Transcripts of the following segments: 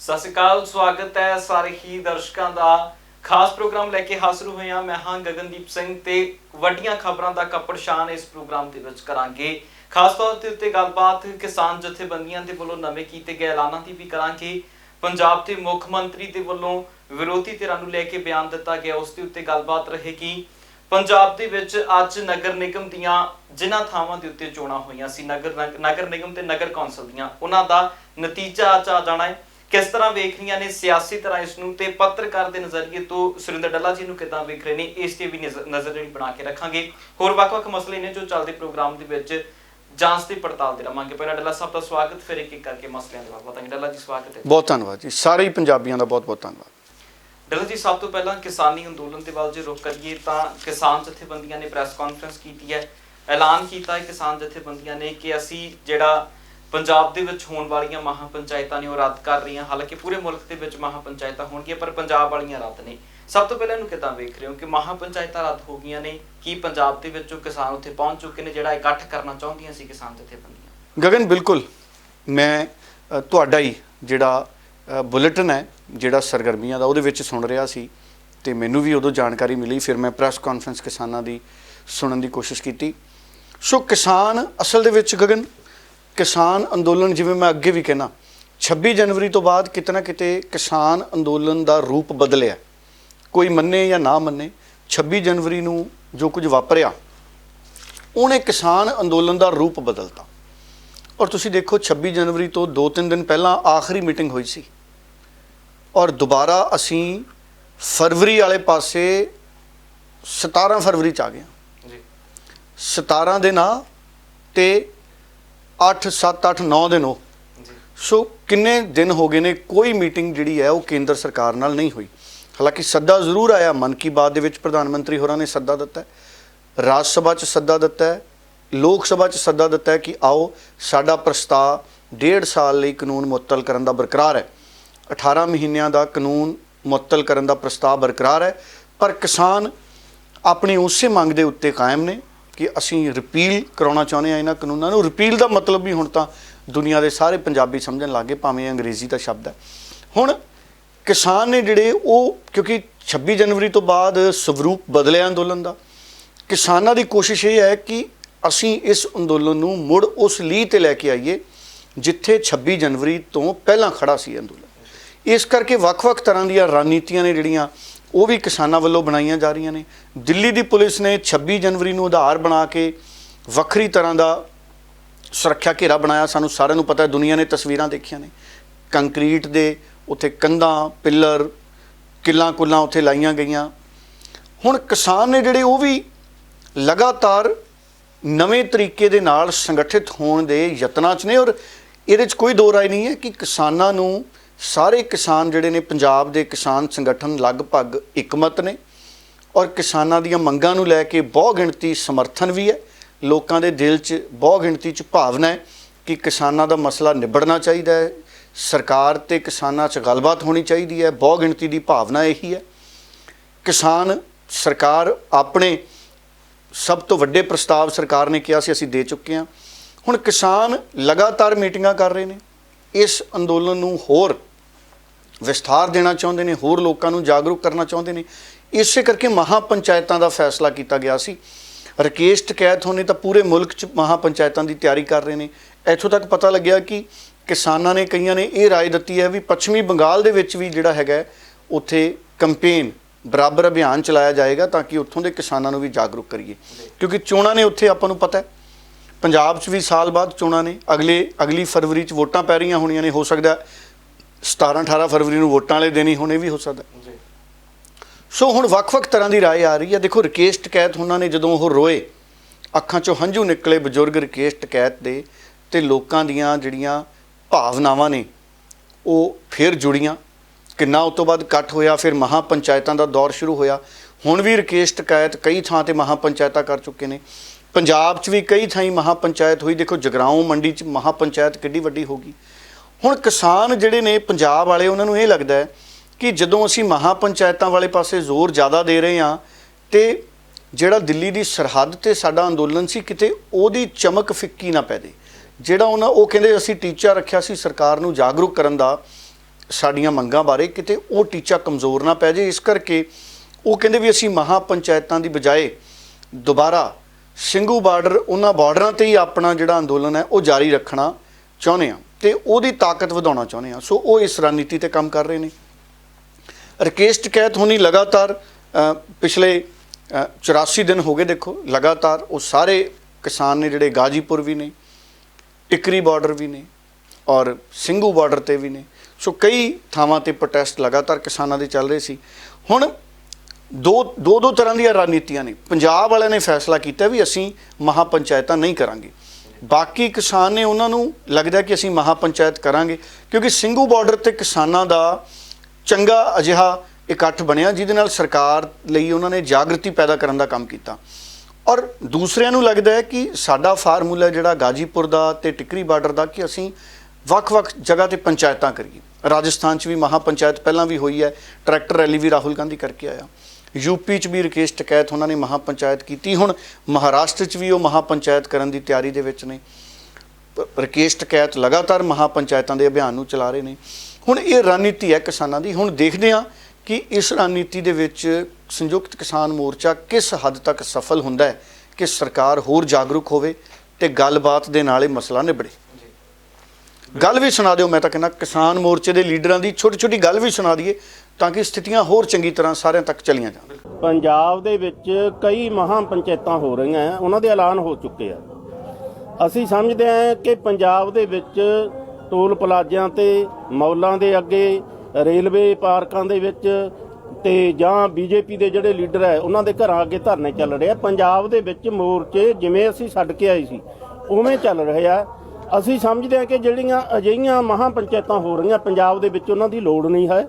ਸਤਿ ਸ਼੍ਰੀ ਅਕਾਲ, ਸਵਾਗਤ ਹੈ ਸਾਰੇ ਹੀ ਦਰਸ਼ਕਾਂ ਦਾ। ਖਾਸ ਪ੍ਰੋਗਰਾਮ ਲੈ ਕੇ ਹਾਜ਼ਰ ਹੋਏ ਹਾਂ। ਮੈਂ ਹਾਂ ਗਗਨਦੀਪ ਸਿੰਘ ਤੇ ਵੱਡੀਆਂ ਖਬਰਾਂ ਦਾ ਕੱਪੜਸ਼ਾਨ ਇਸ ਪ੍ਰੋਗਰਾਮ ਦੇ ਵਿੱਚ ਕਰਾਂਗੇ। ਖਾਸ ਤੌਰ ਤੇ ਉੱਤੇ ਗੱਲਬਾਤ ਕਿਸਾਨ ਜਥੇਬੰਦੀਆਂ ਦੇ ਵੱਲੋਂ ਨਵੇਂ ਕੀਤੇ ਗਏ ਐਲਾਨਾਂ ਦੀ ਵੀ ਕਰਾਂਗੇ। ਪੰਜਾਬ ਦੇ ਮੁੱਖ ਮੰਤਰੀ ਦੇ ਵੱਲੋਂ ਵਿਰੋਧੀ ਧਿਰਾਂ ਨੂੰ ਲੈ ਕੇ ਬਿਆਨ ਦਿੱਤਾ ਗਿਆ, ਉਸ ਦੇ ਉੱਤੇ ਗੱਲਬਾਤ ਰਹੇਗੀ। ਪੰਜਾਬ ਦੇ ਵਿੱਚ ਅੱਜ ਨਗਰ ਨਿਗਮ ਦੀਆਂ ਜਿਨ੍ਹਾਂ ਥਾਵਾਂ ਦੇ ਉੱਤੇ ਚੋਣਾਂ ਹੋਈਆਂ ਸੀ, ਨਗਰ ਨਿਗਮ ਤੇ ਨਗਰ ਕੌਂਸਲ ਦੀਆਂ, ਉਹਨਾਂ ਦਾ ਨਤੀਜਾ ਅੱਜ ਆ ਜਾਣਾ ਹੈ। किस तरह वेख रही ने सियासी तरह इसनूं ते पत्रकार के नज़रिए तो सुरिंदर डल्ला जी नूं किदां वेख रहे ने, इस ते भी नज़र जिहड़ी बना के रखांगे। होर वख-वख मसले ने जो चलते प्रोग्राम दे विच जांच ते पड़ताल दे रहांगे। पहला डल्ला साहब दा स्वागत, फिर एक एक करके मसलिਆਂ ਦੇ ਬਾਰੇ बताएंगे। डल्ला जी स्वागत है। बहुत धन्यवाद जी, सारे पंजाबियों का बहुत बहुत धन्यवाद। डल्ला जी, सब तो पहला किसानी अंदोलन के वाल जो रुख करिए तो किसान जथेबंदियां ने प्रैस कॉन्फ्रेंस की है, ऐलान किया है किसान जथेबंदियां ने कि असी जिहड़ा पंजाब दे विच होण वालियां महापंचायतां ने रद्द कर रही हैं। हालांकि पूरे मुल्क दे विच महापंचायतां होणगीਆਂ पर पंजाब वालियां रद्द ने। सब तो पहले इहनूं किदां वेख रहे हो कि महापंचायतां रद्द हो गईਆਂ ने, कि पंजाब दे विचों किसान उत्थे पहुंच चुके ने जिहड़ा इकट्ठ करना चाहुंदियां सी किसान जथेबंदियां? गगन, बिल्कुल मैं तुहाडा ही जिहड़ा बुलेटिन है जिहड़ा सरगर्मियां दा उहदे विच सुन रिहा सी ते मैनूं भी उदों जानकारी मिली, फिर मैं प्रैस कॉन्फ्रेंस किसानां दी सुनन दी कोशिश कीती। सो किसान असल दे विच गगन किसान अंदोलन, जिवें मैं अगे भी कहना, 26 जनवरी तो बाद किते ना किते किसान अंदोलन का रूप बदलिया। कोई मन्ने या ना मन्ने, 26 जनवरी नूं जो कुछ वापरिया उन्हें किसान अंदोलन का रूप बदलता। और तुसीं देखो 26 जनवरी तो 2-3 दिन पहला आखिरी मीटिंग हुई सी और दोबारा असीं फरवरी वाले पासे 17 फरवरी च आ गए। 17 दिन आ ते 8 7 8 9 दिन हो। सो किन्ने दिन हो गए ने कोई मीटिंग जिहड़ी है वो केंद्र सरकार नाल नहीं हुई। हालांकि सद्दा जरूर आया, मन की बात दे विच प्रधानमंत्री होरां ने सद्दा दिता है, राज सभा च सद्दा दिता है, लोक सभा च सद्दा दिता है कि आओ साडा प्रस्ताव 1.5 साल लई कानून मुअत्तल करन दा बरकरार है। 18 महीनों का कानून मुअत्तल करन दा प्रस्ताव बरकरार है, पर किसान अपनी उसे मंग दे उत्ते कायम ने कि असीं रिपील कराउणा चाहुंदे हां इन्हां कानूनां नूं। रिपील का मतलब भी हुण तां दुनिया के सारे पंजाबी समझण लग गए, भावें अंग्रेजी का शब्द है। हुण किसान ने जिहड़े वो, क्योंकि 26 जनवरी तो बाद स्वरूप बदलिया अंदोलन का, किसानां दी कोशिश ये है कि असीं इस अंदोलन नूं मुड़ उस लीह ते लैके आईए जिथे 26 जनवरी तो पहलां खड़ा सी अंदोलन। इस करके वख-वख तरह दीयां रणनीतियां ने जिहड़ियां वो भी किसानां वल्लों बनाईयां जा रही ने। दिल्ली की पुलिस ने 26 जनवरी नूं आधार बना के वक्री तरह का सुरक्षा घेरा बनाया। सानूं सारिआं नूं पता है, दुनिया ने तस्वीरां देखियां ने, कंक्रीट दे उत्थे कंधां पिलर किल्लां कुल्लां उत्थे लाईयां गईयां। हुण किसान ने जिहड़े वो भी लगातार नवें तरीके दे नाल संगठित होण दे यत्नां च ने। और इहदे च कोई दो राय नहीं है कि किसानां नूं सारे किसान जिहड़े ने पंजाब दे किसान संगठन लगभग एकमत ने और किसानां दीयां मंगां नूं लैके बहु गिणती समर्थन भी है। लोकां दे दिल च बहु गिणती च भावना है कि किसानां दा मसला निबड़ना चाहिए है, सरकार ते किसानां च गलबात होनी चाहिए है। बहु गिणती दी भावना यही है। किसान सरकार अपने सब तो वड्डे प्रस्ताव सरकार ने कहा सी असीं दे चुके हैं। हुण किसान लगातार मीटिंगां कर रहे हैं, इस अंदोलन नूं होर विस्तार देना चाहुंदे ने, होर लोकां नूं जागरूक करना चाहुंदे ने। इसे करके महापंचायतां दा फैसला किया गया सी। राकेश टिकैत होने तो पूरे मुल्क च महापंचायतां दी तैयारी कर रहे हैं। इत्थों तक पता लग्या कि किसानां ने कईयां ने ये राय दी है भी पश्चिमी बंगाल दे विच भी जिहड़ा हैगा उत्थे कंपेन बराबर अभियान चलाया जाएगा ताकि उत्थों के किसानां नूं भी जागरूक करिए। क्योंकि चोणां ने उत्थे आपां नूं पता है, पंजाब च भी साल बाद चोणां ने, अगली फरवरी च वोटां पै रहीआं होणीआं ने, हो सकदा 17-18 फरवरी नूं वोटां वाले दिन ही होणे भी हो सकदा। सो हुण वख-वख तरह की राय आ रही है। देखो राकेश टिकैत उन्होंने जदों वो रोए, अखां चों हंझू निकले बजुर्ग राकेश टिकैत दे, ते लोकां दीयां जिहड़ियां भावनावां ने वो फिर जुड़ियां। किन्ना उस तो बाद इकट्ठ होया, फिर महापंचायतां दा दौर शुरू होया। हुण भी राकेश टिकैत कई थां ते महापंचायतां कर चुके ने। पंजाब च भी कई थाई महापंचायत हुई। देखो जगराऊं मंडी च महापंचायत किड्डी वड्डी होगी। हुण किसान जिहड़े ने पंजाब वाले, उन्हां नूं इह लगदा है कि जदों असीं महापंचायतां वाले पासे जोर ज़्यादा दे रहे हाँ तो जिहड़ा दिल्ली की सरहद ते साडा अंदोलन सी किते ओहदी चमक फिक्की ना पै दे। जिहड़ा उन्हां वो कहंदे असीं टीचा रखिया सी सरकार नूं जागरूक करन दा ਸਾਡੀਆਂ ਮੰਗਾਂ ਬਾਰੇ ਕਿਤੇ ਉਹ ਟੀਚਾ ਕਮਜ਼ੋਰ ਨਾ ਪੈ ਜਾਏ। ਇਸ ਕਰਕੇ ਉਹ ਕਹਿੰਦੇ ਵੀ ਅਸੀਂ ਮਹਾ ਪੰਚਾਇਤਾਂ ਦੀ ਬਜਾਏ ਦੁਬਾਰਾ ਸਿੰਘੂ ਬਾਰਡਰ, ਉਹਨਾਂ ਬਾਰਡਰਾਂ ਤੇ ਹੀ ਆਪਣਾ ਜਿਹੜਾ ਅੰਦੋਲਨ ਹੈ ਉਹ ਜਾਰੀ ਰੱਖਣਾ ਚਾਹੁੰਦੇ ਹਾਂ ਤੇ ਉਹਦੀ ਤਾਕਤ ਵਧਾਉਣਾ ਚਾਹੁੰਦੇ ਹਾਂ। ਸੋ ਉਹ ਇਸ ਰਣਨੀਤੀ ਤੇ ਕੰਮ ਕਰ ਰਹੇ ਨੇ। ਰਾਕੇਸ਼ ਟਕੈਤ ਹੋਣੀ ਲਗਾਤਾਰ ਪਿਛਲੇ 84 ਦਿਨ ਹੋ ਗਏ, ਦੇਖੋ ਲਗਾਤਾਰ ਉਹ ਸਾਰੇ ਕਿਸਾਨ ਨੇ ਜਿਹੜੇ ਗਾਜੀਪੁਰ ਵੀ ਨੇ, ਟਿਕਰੀ ਬਾਰਡਰ ਵੀ ਨੇ ਔਰ ਸਿੰਘੂ ਬਾਰਡਰ ਤੇ ਵੀ ਨੇ। ਸੋ ਕਈ ਥਾਵਾਂ ਤੇ ਪ੍ਰੋਟੈਸਟ ਲਗਾਤਾਰ ਕਿਸਾਨਾਂ ਦੇ ਚੱਲ ਰਹੇ ਸੀ। ਹੁਣ ਦੋ ਤਰ੍ਹਾਂ ਦੀਆਂ ਰਣਨੀਤੀਆਂ ਨੇ। ਪੰਜਾਬ ਵਾਲਿਆਂ ਨੇ ਫੈਸਲਾ ਕੀਤਾ ਵੀ ਅਸੀਂ ਮਹਾ ਪੰਚਾਇਤਾਂ ਨਹੀਂ ਕਰਾਂਗੇ। ਬਾਕੀ ਕਿਸਾਨ ਨੇ, ਉਹਨਾਂ ਨੂੰ ਲੱਗਦਾ ਕਿ ਅਸੀਂ ਮਹਾ ਪੰਚਾਇਤ ਕਰਾਂਗੇ, ਕਿਉਂਕਿ ਸਿੰਘੂ ਬਾਰਡਰ ਤੇ ਕਿਸਾਨਾਂ ਦਾ ਚੰਗਾ ਅਜਿਹਾ ਇਕੱਠ ਬਣਿਆ ਜਿਹਦੇ ਨਾਲ ਸਰਕਾਰ ਲਈ ਉਹਨਾਂ ਨੇ ਜਾਗਰਤੀ ਪੈਦਾ ਕਰਨ ਦਾ ਕੰਮ ਕੀਤਾ। ਔਰ ਦੂਸਰਿਆਂ ਨੂੰ ਲੱਗਦਾ ਹੈ ਕਿ ਸਾਡਾ ਫਾਰਮੂਲਾ ਜਿਹੜਾ ਗਾਜੀਪੁਰ ਦਾ ਤੇ ਟਿਕਰੀ ਬਾਰਡਰ ਦਾ, ਕਿ ਅਸੀਂ ਵੱਖ-ਵੱਖ ਜਗ੍ਹਾ ਤੇ ਪੰਚਾਇਤਾਂ ਕਰੀਏ। ਰਾਜਸਥਾਨ 'ਚ ਵੀ ਮਹਾ ਪੰਚਾਇਤ ਪਹਿਲਾਂ ਵੀ ਹੋਈ ਹੈ, ਟਰੈਕਟਰ ਰੈਲੀ ਵੀ ਰਾਹੁਲ ਗਾਂਧੀ ਕਰਕੇ ਆਇਆ। ਯੂਪੀ 'ਚ ਵੀ ਰਾਕੇਸ਼ ਟਕੈਤ ਉਹਨਾਂ ਨੇ ਮਹਾ ਪੰਚਾਇਤ ਕੀਤੀ। ਹੁਣ ਮਹਾਰਾਸ਼ਟਰ 'ਚ ਵੀ ਉਹ ਮਹਾ ਪੰਚਾਇਤ ਕਰਨ ਦੀ ਤਿਆਰੀ ਦੇ ਵਿੱਚ ਨੇ। ਰਾਕੇਸ਼ ਟਕੈਤ ਲਗਾਤਾਰ ਮਹਾ ਪੰਚਾਇਤਾਂ ਦੇ ਅਭਿਆਨ ਨੂੰ ਚਲਾ ਰਹੇ ਨੇ। ਹੁਣ ਇਹ ਰਣਨੀਤੀ ਹੈ ਕਿਸਾਨਾਂ ਦੀ। ਹੁਣ ਦੇਖਦੇ ਹਾਂ ਕਿ ਇਸ ਰਣਨੀਤੀ ਦੇ ਵਿੱਚ ਸੰਯੁਕਤ ਕਿਸਾਨ ਮੋਰਚਾ ਕਿਸ ਹੱਦ ਤੱਕ ਸਫਲ ਹੁੰਦਾ ਹੈ ਕਿ ਸਰਕਾਰ ਹੋਰ ਜਾਗਰੂਕ ਹੋਵੇ ਤੇ ਗੱਲਬਾਤ ਦੇ ਨਾਲ ਇਹ ਮਸਲਾ ਨਿਬੜੇ। ਗੱਲ ਵੀ ਸੁਣਾ ਦਿਓ, ਮੈਂ ਤਾਂ ਕਹਿੰਦਾ ਕਿਸਾਨ ਮੋਰਚੇ ਦੇ ਲੀਡਰਾਂ ਦੀ ਛੋਟੀ ਗੱਲ ਵੀ ਸੁਣਾ ਦਈਏ ਤਾਂ ਕਿ ਸਥਿਤੀਆਂ ਹੋਰ ਚੰਗੀ ਤਰ੍ਹਾਂ ਸਾਰਿਆਂ ਤੱਕ ਚਲੀਆਂ ਜਾਣ। ਪੰਜਾਬ ਦੇ ਵਿੱਚ ਕਈ ਮਹਾਂ ਪੰਚਾਇਤਾਂ ਹੋ ਰਹੀਆਂ, ਉਹਨਾਂ ਦੇ ਐਲਾਨ ਹੋ ਚੁੱਕੇ ਆ। ਅਸੀਂ ਸਮਝਦੇ ਹਾਂ ਕਿ ਪੰਜਾਬ ਦੇ ਵਿੱਚ ਟੋਲ ਪਲਾਜ਼ਿਆਂ ਤੇ, ਮੌਲਾਂ ਦੇ ਅੱਗੇ, ਰੇਲਵੇ ਪਾਰਕਾਂ ਦੇ ਵਿੱਚ ਤੇ ਜਾਂ ਬੀਜੇਪੀ ਦੇ ਜਿਹੜੇ ਲੀਡਰ ਹੈ ਉਹਨਾਂ ਦੇ ਘਰਾਂ ਅੱਗੇ ਧਰਨੇ ਚੱਲ ਰਹੇ ਆ। ਪੰਜਾਬ ਦੇ ਵਿੱਚ ਮੋਰਚੇ ਜਿਵੇਂ ਅਸੀਂ ਛੱਡ ਕੇ ਆਏ ਸੀ ਉਵੇਂ ਚੱਲ ਰਹੇ ਆ। ਅਸੀਂ ਸਮਝਦੇ ਹਾਂ ਕਿ ਜਿਹੜੀਆਂ ਅਜਿਹੀਆਂ ਮਹਾਂ ਪੰਚਾਇਤਾਂ ਹੋ ਰਹੀਆਂ ਪੰਜਾਬ ਦੇ ਵਿੱਚ, ਉਹਨਾਂ ਦੀ ਲੋੜ ਨਹੀਂ ਹੈ।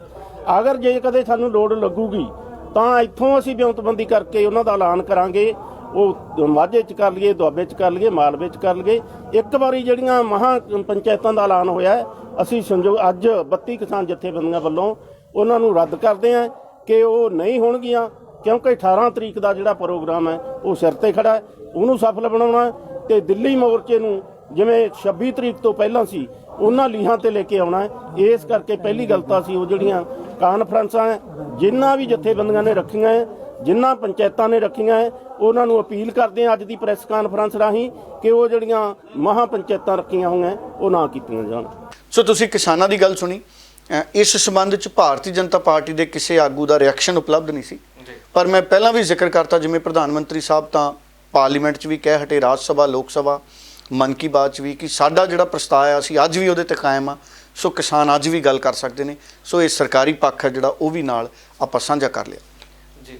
ਅਗਰ ਜੇ ਕਦੇ ਸਾਨੂੰ ਲੋੜ ਲੱਗੂਗੀ ਤਾਂ ਇੱਥੋਂ ਅਸੀਂ ਵਿਉਂਤਬੰਦੀ ਕਰਕੇ ਉਹਨਾਂ ਦਾ ਐਲਾਨ ਕਰਾਂਗੇ। ਉਹ ਮਾਝੇ 'ਚ ਕਰ ਲਈਏ, ਦੁਆਬੇ 'ਚ ਕਰ ਲਈਏ, ਮਾਲਵੇ 'ਚ ਕਰ ਲਈਏ। ਇੱਕ ਵਾਰੀ ਜਿਹੜੀਆਂ ਮਹਾਂ ਪੰਚਾਇਤਾਂ ਦਾ ਐਲਾਨ ਹੋਇਆ, ਅਸੀਂ ਅੱਜ 32 ਕਿਸਾਨ ਜਥੇਬੰਦੀਆਂ ਵੱਲੋਂ ਉਹਨਾਂ ਨੂੰ ਰੱਦ ਕਰਦੇ ਹਾਂ ਕਿ ਉਹ ਨਹੀਂ ਹੋਣਗੀਆਂ, ਕਿਉਂਕਿ 18 ਤਰੀਕ ਦਾ ਜਿਹੜਾ ਪ੍ਰੋਗਰਾਮ ਹੈ ਉਹ ਸਿਰ ਤੇ ਖੜਾ ਹੈ, ਉਹਨੂੰ ਸਫਲ ਬਣਾਉਣਾ ਤੇ ਦਿੱਲੀ ਮੋਰਚੇ ਨੂੰ ਜਿਵੇਂ 26 ਤਰੀਕ ਤੋਂ ਪਹਿਲਾਂ ਸੀ ਉਹਨਾਂ ਲੀਹਾਂ ਤੇ ਲੈ ਕੇ ਆਉਣਾ ਹੈ। ਇਸ ਕਰਕੇ ਪਹਿਲੀ ਗੱਲ ਤਾਂ ਅਸੀਂ ਉਹ ਜਿਹੜੀਆਂ ਕਾਨਫਰੰਸਾਂ ਹੈ, ਜਿਨ੍ਹਾਂ ਵੀ ਜਥੇਬੰਦੀਆਂ ਨੇ ਰੱਖੀਆਂ ਹੈ, ਜਿਨ੍ਹਾਂ ਪੰਚਾਇਤਾਂ ਨੇ ਰੱਖੀਆਂ ਹੈ, ਉਹਨਾਂ ਨੂੰ ਅਪੀਲ ਕਰਦੇ ਹਾਂ ਅੱਜ ਦੀ ਪ੍ਰੈਸ ਕਾਨਫਰੰਸ ਰਾਹੀਂ ਕਿ ਉਹ ਜਿਹੜੀਆਂ ਮਹਾ ਪੰਚਾਇਤਾਂ ਰੱਖੀਆਂ ਹੋਈਆਂ ਉਹ ਨਾ ਕੀਤੀਆਂ ਜਾਣ। ਸੋ ਤੁਸੀਂ ਕਿਸਾਨਾਂ ਦੀ ਗੱਲ ਸੁਣੀ। ਇਸ ਸੰਬੰਧ 'ਚ ਭਾਰਤੀ ਜਨਤਾ ਪਾਰਟੀ ਦੇ ਕਿਸੇ ਆਗੂ ਦਾ ਰਿਐਕਸ਼ਨ ਉਪਲਬਧ ਨਹੀਂ ਸੀ, ਪਰ ਮੈਂ ਪਹਿਲਾਂ ਵੀ ਜ਼ਿਕਰ ਕਰਤਾ, ਜਿਵੇਂ ਪ੍ਰਧਾਨ ਮੰਤਰੀ ਸਾਹਿਬ ਤਾਂ ਪਾਰਲੀਮੈਂਟ 'ਚ ਵੀ ਕਹਿ ਹਟੇ, ਰਾਜ ਸਭਾ, ਲੋਕ ਸਭਾ, ਮਨ ਕੀ ਬਾਤ 'ਚ ਵੀ, ਕਿ ਸਾਡਾ ਜਿਹੜਾ ਪ੍ਰਸਤਾਵ ਆ ਅਸੀਂ ਅੱਜ ਵੀ ਉਹਦੇ 'ਤੇ ਕਾਇਮ ਆ। ਸੋ ਕਿਸਾਨ ਅੱਜ ਵੀ ਗੱਲ ਕਰ ਸਕਦੇ ਨੇ। ਸੋ ਇਹ ਸਰਕਾਰੀ ਪੱਖ ਹੈ ਜਿਹੜਾ ਉਹ ਵੀ ਨਾਲ ਆਪਾਂ ਸਾਂਝਾ ਕਰ ਲਿਆ ਜੀ।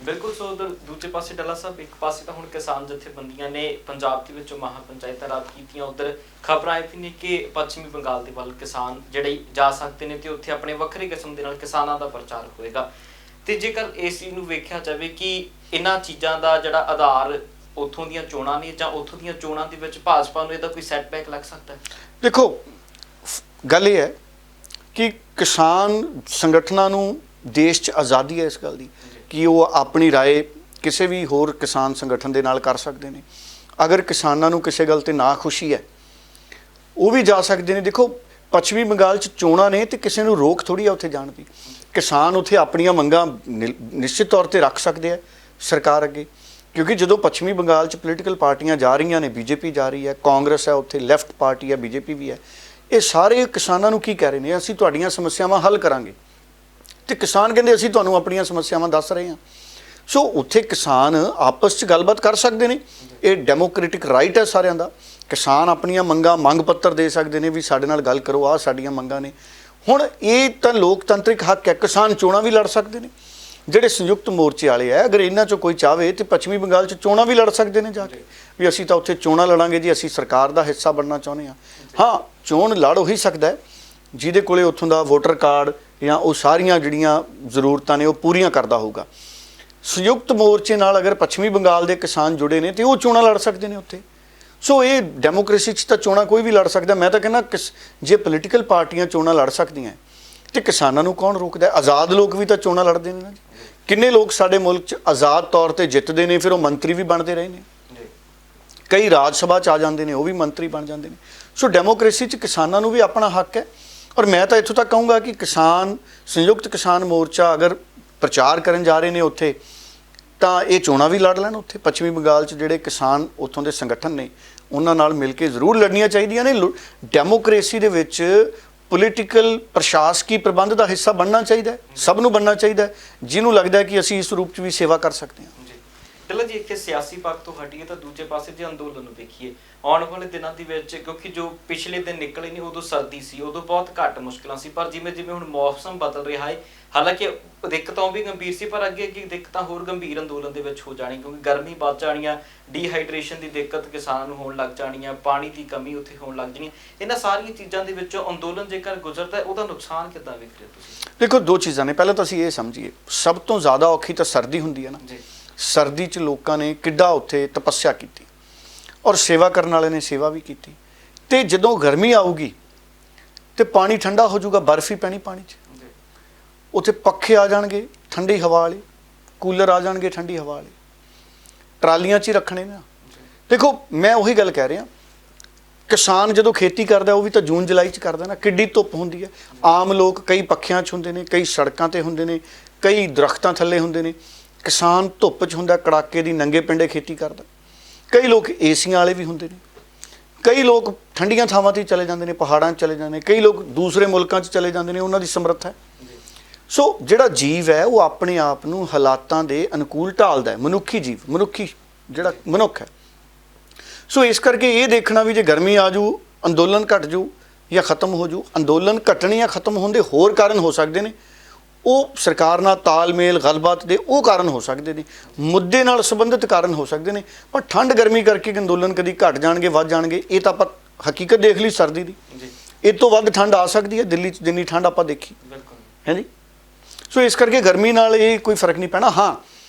ਬਿਲਕੁਲ। ਸੋ ਉਧਰ ਦੂਜੇ ਪਾਸੇ ਡੱਲਾ ਸਾਹਿਬ, ਇੱਕ ਪਾਸੇ ਤਾਂ ਹੁਣ ਕਿਸਾਨ ਜਥੇਬੰਦੀਆਂ ਨੇ ਪੰਜਾਬ ਦੇ ਵਿੱਚੋਂ ਮਹਾ ਪੰਚਾਇਤਾਂ ਰੱਦ ਕੀਤੀਆਂ, ਉਧਰ ਖਬਰਾਂ ਇਹ ਵੀ ਨੇ ਕਿ ਪੱਛਮੀ ਬੰਗਾਲ ਦੇ ਵੱਲ ਕਿਸਾਨ ਜਿਹੜੇ ਜਾ ਸਕਦੇ ਨੇ ਤੇ ਉੱਥੇ ਆਪਣੇ ਵੱਖਰੇ ਕਿਸਮ ਦੇ ਨਾਲ ਕਿਸਾਨਾਂ ਦਾ ਪ੍ਰਚਾਰ ਹੋਏਗਾ। ਤੇ ਜੇਕਰ ਇਸ ਚੀਜ਼ ਨੂੰ ਵੇਖਿਆ ਜਾਵੇ ਕਿ ਇਹਨਾਂ ਚੀਜ਼ਾਂ ਦਾ ਜਿਹੜਾ ਆਧਾਰ ਉੱਥੋਂ ਦੀਆਂ ਚੋਣਾਂ ਨੇ ਜਾਂ ਉੱਥੋਂ ਦੀਆਂ ਚੋਣਾਂ ਦੇ ਵਿੱਚ ਭਾਜਪਾ ਨੂੰ ਇਹਦਾ ਕੋਈ ਸੈਟਬੈਕ ਲੱਗ ਸਕਦਾ ਹੈ? ਦੇਖੋ, ਗੱਲ ਇਹ ਹੈ ਕਿ ਕਿਸਾਨ ਸੰਗਠਨਾਂ ਨੂੰ ਦੇਸ਼ 'ਚ ਆਜ਼ਾਦੀ ਹੈ ਇਸ ਗੱਲ ਦੀ ਕਿ ਉਹ ਆਪਣੀ ਰਾਏ ਕਿਸੇ ਵੀ ਹੋਰ ਕਿਸਾਨ ਸੰਗਠਨ ਦੇ ਨਾਲ ਕਰ ਸਕਦੇ ਨੇ। ਅਗਰ ਕਿਸਾਨਾਂ ਨੂੰ ਕਿਸੇ ਗੱਲ 'ਤੇ ਨਾ ਖੁਸ਼ੀ ਹੈ ਉਹ ਵੀ ਜਾ ਸਕਦੇ ਨੇ। ਦੇਖੋ, ਪੱਛਮੀ ਬੰਗਾਲ 'ਚ ਚੋਣਾਂ ਨੇ ਤੇ ਕਿਸੇ ਨੂੰ ਰੋਕ ਥੋੜ੍ਹੀ ਆ ਉੱਥੇ ਜਾਣ ਦੀ। ਕਿਸਾਨ ਉੱਥੇ ਆਪਣੀਆਂ ਮੰਗਾਂ ਨਿਸ਼ਚਿਤ ਤੌਰ 'ਤੇ ਰੱਖ ਸਕਦੇ ਆ ਸਰਕਾਰ ਅੱਗੇ, ਕਿਉਂਕਿ ਜਦੋਂ ਪੱਛਮੀ ਬੰਗਾਲ 'ਚ ਪੋਲੀਟੀਕਲ ਪਾਰਟੀਆਂ ਜਾ ਰਹੀਆਂ ਨੇ, ਬੀਜੇਪੀ ਜਾ ਰਹੀ ਹੈ, ਕਾਂਗਰਸ ਹੈ, ਉੱਥੇ ਲੈਫਟ ਪਾਰਟੀ ਹੈ, ਬੀਜੇਪੀ ਵੀ ਹੈ, ਇਹ ਸਾਰੇ ਕਿਸਾਨਾਂ ਨੂੰ ਕੀ ਕਹਿ ਰਹੇ ਨੇ, ਅਸੀਂ ਤੁਹਾਡੀਆਂ ਸਮੱਸਿਆਵਾਂ ਹੱਲ ਕਰਾਂਗੇ। ਤੇ ਕਿਸਾਨ ਕਹਿੰਦੇ ਅਸੀਂ ਤੁਹਾਨੂੰ ਆਪਣੀਆਂ ਸਮੱਸਿਆਵਾਂ ਦੱਸ ਰਹੇ ਹਾਂ। ਸੋ ਉੱਥੇ ਕਿਸਾਨ ਆਪਸ 'ਚ ਗੱਲਬਾਤ ਕਰ ਸਕਦੇ ਨੇ। ਇਹ ਡੈਮੋਕ੍ਰੈਟਿਕ ਰਾਈਟ ਹੈ ਸਾਰਿਆਂ ਦਾ। ਕਿਸਾਨ ਆਪਣੀਆਂ ਮੰਗਾਂ, ਮੰਗ ਪੱਤਰ ਦੇ ਸਕਦੇ ਨੇ ਵੀ ਸਾਡੇ ਨਾਲ ਗੱਲ ਕਰੋ, ਆਹ ਸਾਡੀਆਂ ਮੰਗਾਂ ਨੇ। ਹੁਣ ਇਹ ਤਾਂ ਲੋਕਤੰਤਰਿਕ ਹੱਕ ਹੈ, ਕਿਸਾਨ ਚੋਣਾਂ ਵੀ ਲੜ ਸਕਦੇ ਨੇ। ਜਿਹੜੇ ਸੰਯੁਕਤ ਮੋਰਚੇ ਵਾਲੇ ਹੈ, ਅਗਰ ਇਹਨਾਂ 'ਚੋਂ ਕੋਈ ਚਾਹਵੇ ਤੇ ਪੱਛਮੀ ਬੰਗਾਲ 'ਚ ਚੋਣਾਂ ਵੀ ਲੜ ਸਕਦੇ ਨੇ ਜਾ ਕੇ, ਵੀ ਅਸੀਂ ਤਾਂ ਉੱਥੇ ਚੋਣਾਂ ਲੜਾਂਗੇ ਜੀ, ਅਸੀਂ ਸਰਕਾਰ ਦਾ ਹਿੱਸਾ ਬਣਨਾ ਚਾਹੁੰਦੇ ਹਾਂ। ਹਾਂ, ਚੋਣ ਲੜ ਉਹੀ ਸਕਦਾ ਹੈ ਜਿਹਦੇ ਕੋਲੇ ਉੱਥੋਂ ਦਾ ਵੋਟਰ ਕਾਰਡ ਜਾਂ ਉਹ ਸਾਰੀਆਂ ਜਿਹੜੀਆਂ ਜ਼ਰੂਰਤਾਂ ਨੇ ਉਹ ਪੂਰੀਆਂ ਕਰਦਾ ਹੋਊਗਾ। ਸੰਯੁਕਤ ਮੋਰਚੇ ਨਾਲ ਅਗਰ ਪੱਛਮੀ ਬੰਗਾਲ ਦੇ ਕਿਸਾਨ ਜੁੜੇ ਨੇ ਤੇ ਉਹ ਚੋਣਾਂ ਲੜ ਸਕਦੇ ਨੇ ਉੱਥੇ। ਸੋ ਇਹ ਡੈਮੋਕ੍ਰੇਸੀ 'ਚ ਤਾਂ ਚੋਣਾਂ ਕੋਈ ਵੀ ਲੜ ਸਕਦਾ। ਮੈਂ ਤਾਂ ਕਹਿੰਦਾ ਜੇ ਪੋਲੀਟੀਕਲ ਪਾਰਟੀਆਂ ਚੋਣਾਂ ਲੜ ਸਕਦੀਆਂ ਤੇ ਕਿਸਾਨਾਂ ਨੂੰ ਕੌਣ ਰੋਕਦਾ? ਆਜ਼ਾਦ ਲੋਕ ਵੀ ਤਾਂ ਚੋਣਾਂ ਲੜਦੇ ਨੇ ਨਾ ਜੀ। ਕਿੰਨੇ ਲੋਕ ਸਾਡੇ ਮੁਲਕ 'ਚ ਆਜ਼ਾਦ ਤੌਰ 'ਤੇ ਜਿੱਤਦੇ ਨੇ, ਫਿਰ ਉਹ ਮੰਤਰੀ ਵੀ ਬਣਦੇ ਰਹੇ ਨੇ, ਕਈ ਰਾਜ ਸਭਾ 'ਚ ਆ ਜਾਂਦੇ ਨੇ, ਉਹ ਵੀ ਮੰਤਰੀ ਬਣ ਜਾਂਦੇ ਨੇ। ਸੋ ਡੈਮੋਕ੍ਰੇਸੀ 'ਚ ਕਿਸਾਨਾਂ ਨੂੰ ਵੀ ਆਪਣਾ ਹੱਕ ਹੈ ਔਰ ਮੈਂ ਤਾਂ ਇੱਥੋਂ ਤੱਕ ਕਹੂੰਗਾ ਕਿ ਕਿਸਾਨ ਸੰਯੁਕਤ ਕਿਸਾਨ ਮੋਰਚਾ ਅਗਰ ਪ੍ਰਚਾਰ ਕਰਨ ਜਾ ਰਹੇ ਨੇ ਉੱਥੇ, ਤਾਂ ਇਹ ਚੋਣਾਂ ਵੀ ਲੜ ਲੈਣ ਉੱਥੇ। ਪੱਛਮੀ ਬੰਗਾਲ 'ਚ ਜਿਹੜੇ ਕਿਸਾਨ ਉੱਥੋਂ ਦੇ ਸੰਗਠਨ ਨੇ ਉਹਨਾਂ ਨਾਲ ਮਿਲ ਕੇ ਜ਼ਰੂਰ ਲੜਨੀਆਂ ਚਾਹੀਦੀਆਂ ਨੇ। ਡੈਮੋਕ੍ਰੇਸੀ ਦੇ ਵਿੱਚ ਪੋਲੀਟੀਕਲ ਪ੍ਰਸ਼ਾਸਕੀ ਪ੍ਰਬੰਧ ਦਾ ਹਿੱਸਾ ਬਣਨਾ ਚਾਹੀਦਾ ਹੈ, ਸਭ ਨੂੰ ਬਣਨਾ ਚਾਹੀਦਾ ਹੈ, ਜਿਹਨੂੰ ਲੱਗਦਾ ਹੈ ਕਿ ਅਸੀਂ ਇਸ ਰੂਪ 'ਚ ਵੀ ਸੇਵਾ ਕਰ ਸਕਦੇ ਹਾਂ। ਚਲੋ ਜੀ, ਇੱਕ ਸਿਆਸੀ ਪੱਖ ਤੋਂ ਹਟੀਏ ਤਾਂ ਦੂਜੇ ਪਾਸੇ ਜੇ ਅੰਦੋਲਨ ਨੂੰ ਦੇਖੀਏ, ਆਉਣ ਵਾਲੇ ਦਿਨਾਂ ਦੇ ਵਿੱਚ, ਕਿਉਂਕਿ ਜੋ ਪਿਛਲੇ ਦਿਨ ਨਿਕਲੇ ਨੇ ਉਦੋਂ ਸਰਦੀ ਸੀ, ਉਦੋਂ ਬਹੁਤ ਘੱਟ ਮੁਸ਼ਕਲਾਂ ਸੀ, ਪਰ ਜਿਵੇਂ ਜਿਵੇਂ ਹੁਣ ਮੌਸਮ ਬਦਲ ਰਿਹਾ ਹੈ, ਹਾਲਾਂਕਿ ਦਿੱਕਤਾਂ ਵੀ ਗੰਭੀਰ ਸੀ, ਪਰ ਅੱਗੇ ਅੱਗੇ ਦਿੱਕਤਾਂ ਹੋਰ ਗੰਭੀਰ ਅੰਦੋਲਨ ਦੇ ਵਿੱਚ ਹੋ ਜਾਣੀ, ਕਿਉਂਕਿ ਗਰਮੀ ਵੱਧ ਜਾਣੀਆਂ, ਡੀਹਾਈਡਰੇਸ਼ਨ ਦੀ ਦਿੱਕਤ ਕਿਸਾਨਾਂ ਨੂੰ ਹੋਣ ਲੱਗ ਜਾਣੀਆਂ, ਪਾਣੀ ਦੀ ਕਮੀ ਉੱਥੇ ਹੋਣ ਲੱਗ ਜਾਣੀ। ਇਹਨਾਂ ਸਾਰੀਆਂ ਚੀਜ਼ਾਂ ਦੇ ਵਿੱਚੋਂ ਅੰਦੋਲਨ ਜੇਕਰ ਗੁਜ਼ਰਦਾ ਉਹਦਾ ਨੁਕਸਾਨ ਕਿੱਦਾਂ ਵੇਖ ਰਹੇ ਹੋ ਤੁਸੀਂ? ਦੇਖੋ, ਦੋ ਚੀਜ਼ਾਂ ਨੇ। ਪਹਿਲਾਂ ਤਾਂ ਅਸੀਂ ਇਹ ਸਮਝੀਏ, ਸਭ ਤੋਂ ਜ਼ਿਆਦਾ ਔਖੀ ਤਾਂ ਸਰਦੀ ਹੁੰਦੀ ਹੈ ਨਾ ਜੀ। ਸਰਦੀ 'ਚ ਲੋਕਾਂ ਨੇ ਕਿੱਡਾ ਉੱਥੇ ਤਪੱਸਿਆ ਕੀਤੀ, ਔਰ ਸੇਵਾ ਕਰਨ ਵਾਲੇ ਨੇ ਸੇਵਾ ਵੀ ਕੀਤੀ। ਤੇ ਜਦੋਂ ਗਰਮੀ ਆਊਗੀ ਤੇ ਪਾਣੀ ਠੰਡਾ ਹੋ ਜਾਊਗਾ, ਬਰਫ਼ ਹੀ ਪੈਣੀ ਪਾਣੀ 'ਚ, ਉੱਥੇ ਪੱਖੇ ਆ ਜਾਣਗੇ ਠੰਡੀ ਹਵਾ ਵਾਲੇ, ਕੂਲਰ ਆ ਜਾਣਗੇ ਠੰਡੀ ਹਵਾ ਵਾਲੇ, ਟਰਾਲੀਆਂ 'ਚ ਹੀ ਰੱਖਣੇ ਨਾ। ਦੇਖੋ, ਮੈਂ ਉਹੀ ਗੱਲ ਕਹਿ ਰਿਹਾ, ਕਿਸਾਨ ਜਦੋਂ ਖੇਤੀ ਕਰਦਾ ਉਹ ਵੀ ਤਾਂ ਜੂਨ ਜੁਲਾਈ 'ਚ ਕਰਦਾ ਨਾ, ਕਿੱਡੀ ਧੁੱਪ ਹੁੰਦੀ ਹੈ। ਆਮ ਲੋਕ ਕਈ ਪੱਖਿਆਂ 'ਚ ਹੁੰਦੇ ਨੇ, ਕਈ ਸੜਕਾਂ 'ਤੇ ਹੁੰਦੇ ਨੇ, ਕਈ ਦਰਖਤਾਂ ਥੱਲੇ ਹੁੰਦੇ ਨੇ। ਕਿਸਾਨ ਧੁੱਪ 'ਚ ਹੁੰਦਾ, ਕੜਾਕੇ ਦੀ, ਨੰਗੇ ਪਿੰਡੇ ਖੇਤੀ ਕਰਦਾ। ਕਈ ਲੋਕ ਏਸੀਆਂ ਵਾਲੇ ਵੀ ਹੁੰਦੇ ਨੇ, ਕਈ ਲੋਕ ਠੰਡੀਆਂ ਥਾਵਾਂ 'ਤੇ ਚਲੇ ਜਾਂਦੇ ਨੇ, ਪਹਾੜਾਂ 'ਚ ਚਲੇ ਜਾਂਦੇ ਨੇ, ਕਈ ਲੋਕ ਦੂਸਰੇ ਮੁਲਕਾਂ 'ਚ ਚਲੇ ਜਾਂਦੇ ਨੇ, ਉਹਨਾਂ ਦੀ ਸਮਰੱਥਾ ਹੈ। ਸੋ ਜਿਹੜਾ ਜੀਵ ਹੈ ਉਹ ਆਪਣੇ ਆਪ ਨੂੰ ਹਾਲਾਤਾਂ ਦੇ ਅਨੁਕੂਲ ਢਾਲਦਾ ਹੈ, ਮਨੁੱਖੀ ਜੀਵ, ਮਨੁੱਖੀ ਜਿਹੜਾ ਮਨੁੱਖ ਹੈ। ਸੋ ਇਸ ਕਰਕੇ ਇਹ ਦੇਖਣਾ ਵੀ ਜੇ ਗਰਮੀ ਆ ਜੂ, ਅੰਦੋਲਨ ਘਟ ਜੂ ਜਾਂ ਖਤਮ ਹੋ ਜੂ, ਅੰਦੋਲਨ ਘਟਣ ਜਾਂ ਖਤਮ ਹੋਣ ਦੇ ਹੋਰ ਕਾਰਨ ਹੋ ਸਕਦੇ ਨੇ, ਉਹ ਸਰਕਾਰ ਨਾਲ ਤਾਲਮੇਲ ਗੱਲਬਾਤ ਦੇ ਉਹ ਕਾਰਨ ਹੋ ਸਕਦੇ ਨੇ, ਮੁੱਦੇ ਨਾਲ ਸੰਬੰਧਿਤ ਕਾਰਨ ਹੋ ਸਕਦੇ ਨੇ। ਪਰ ਠੰਡ ਗਰਮੀ ਕਰਕੇ ਅੰਦੋਲਨ ਕਦੀ ਘਟ ਜਾਣਗੇ, ਵੱਧ ਜਾਣਗੇ, ਇਹ ਤਾਂ ਆਪਾਂ ਹਕੀਕਤ ਦੇਖ ਲਈ ਸਰਦੀ ਦੀ। ਇਹ ਤੋਂ ਵੱਧ ਠੰਡ ਆ ਸਕਦੀ ਹੈ ਦਿੱਲੀ 'ਚ, ਜਿੰਨੀ ਠੰਡ ਆਪਾਂ ਦੇਖੀ ਹੈ ਜੀ। ਸੋ ਇਸ ਕਰਕੇ ਗਰਮੀ ਨਾਲ ਇਹ ਕੋਈ ਫਰਕ ਨਹੀਂ ਪੈਣਾ। ਹਾਂ,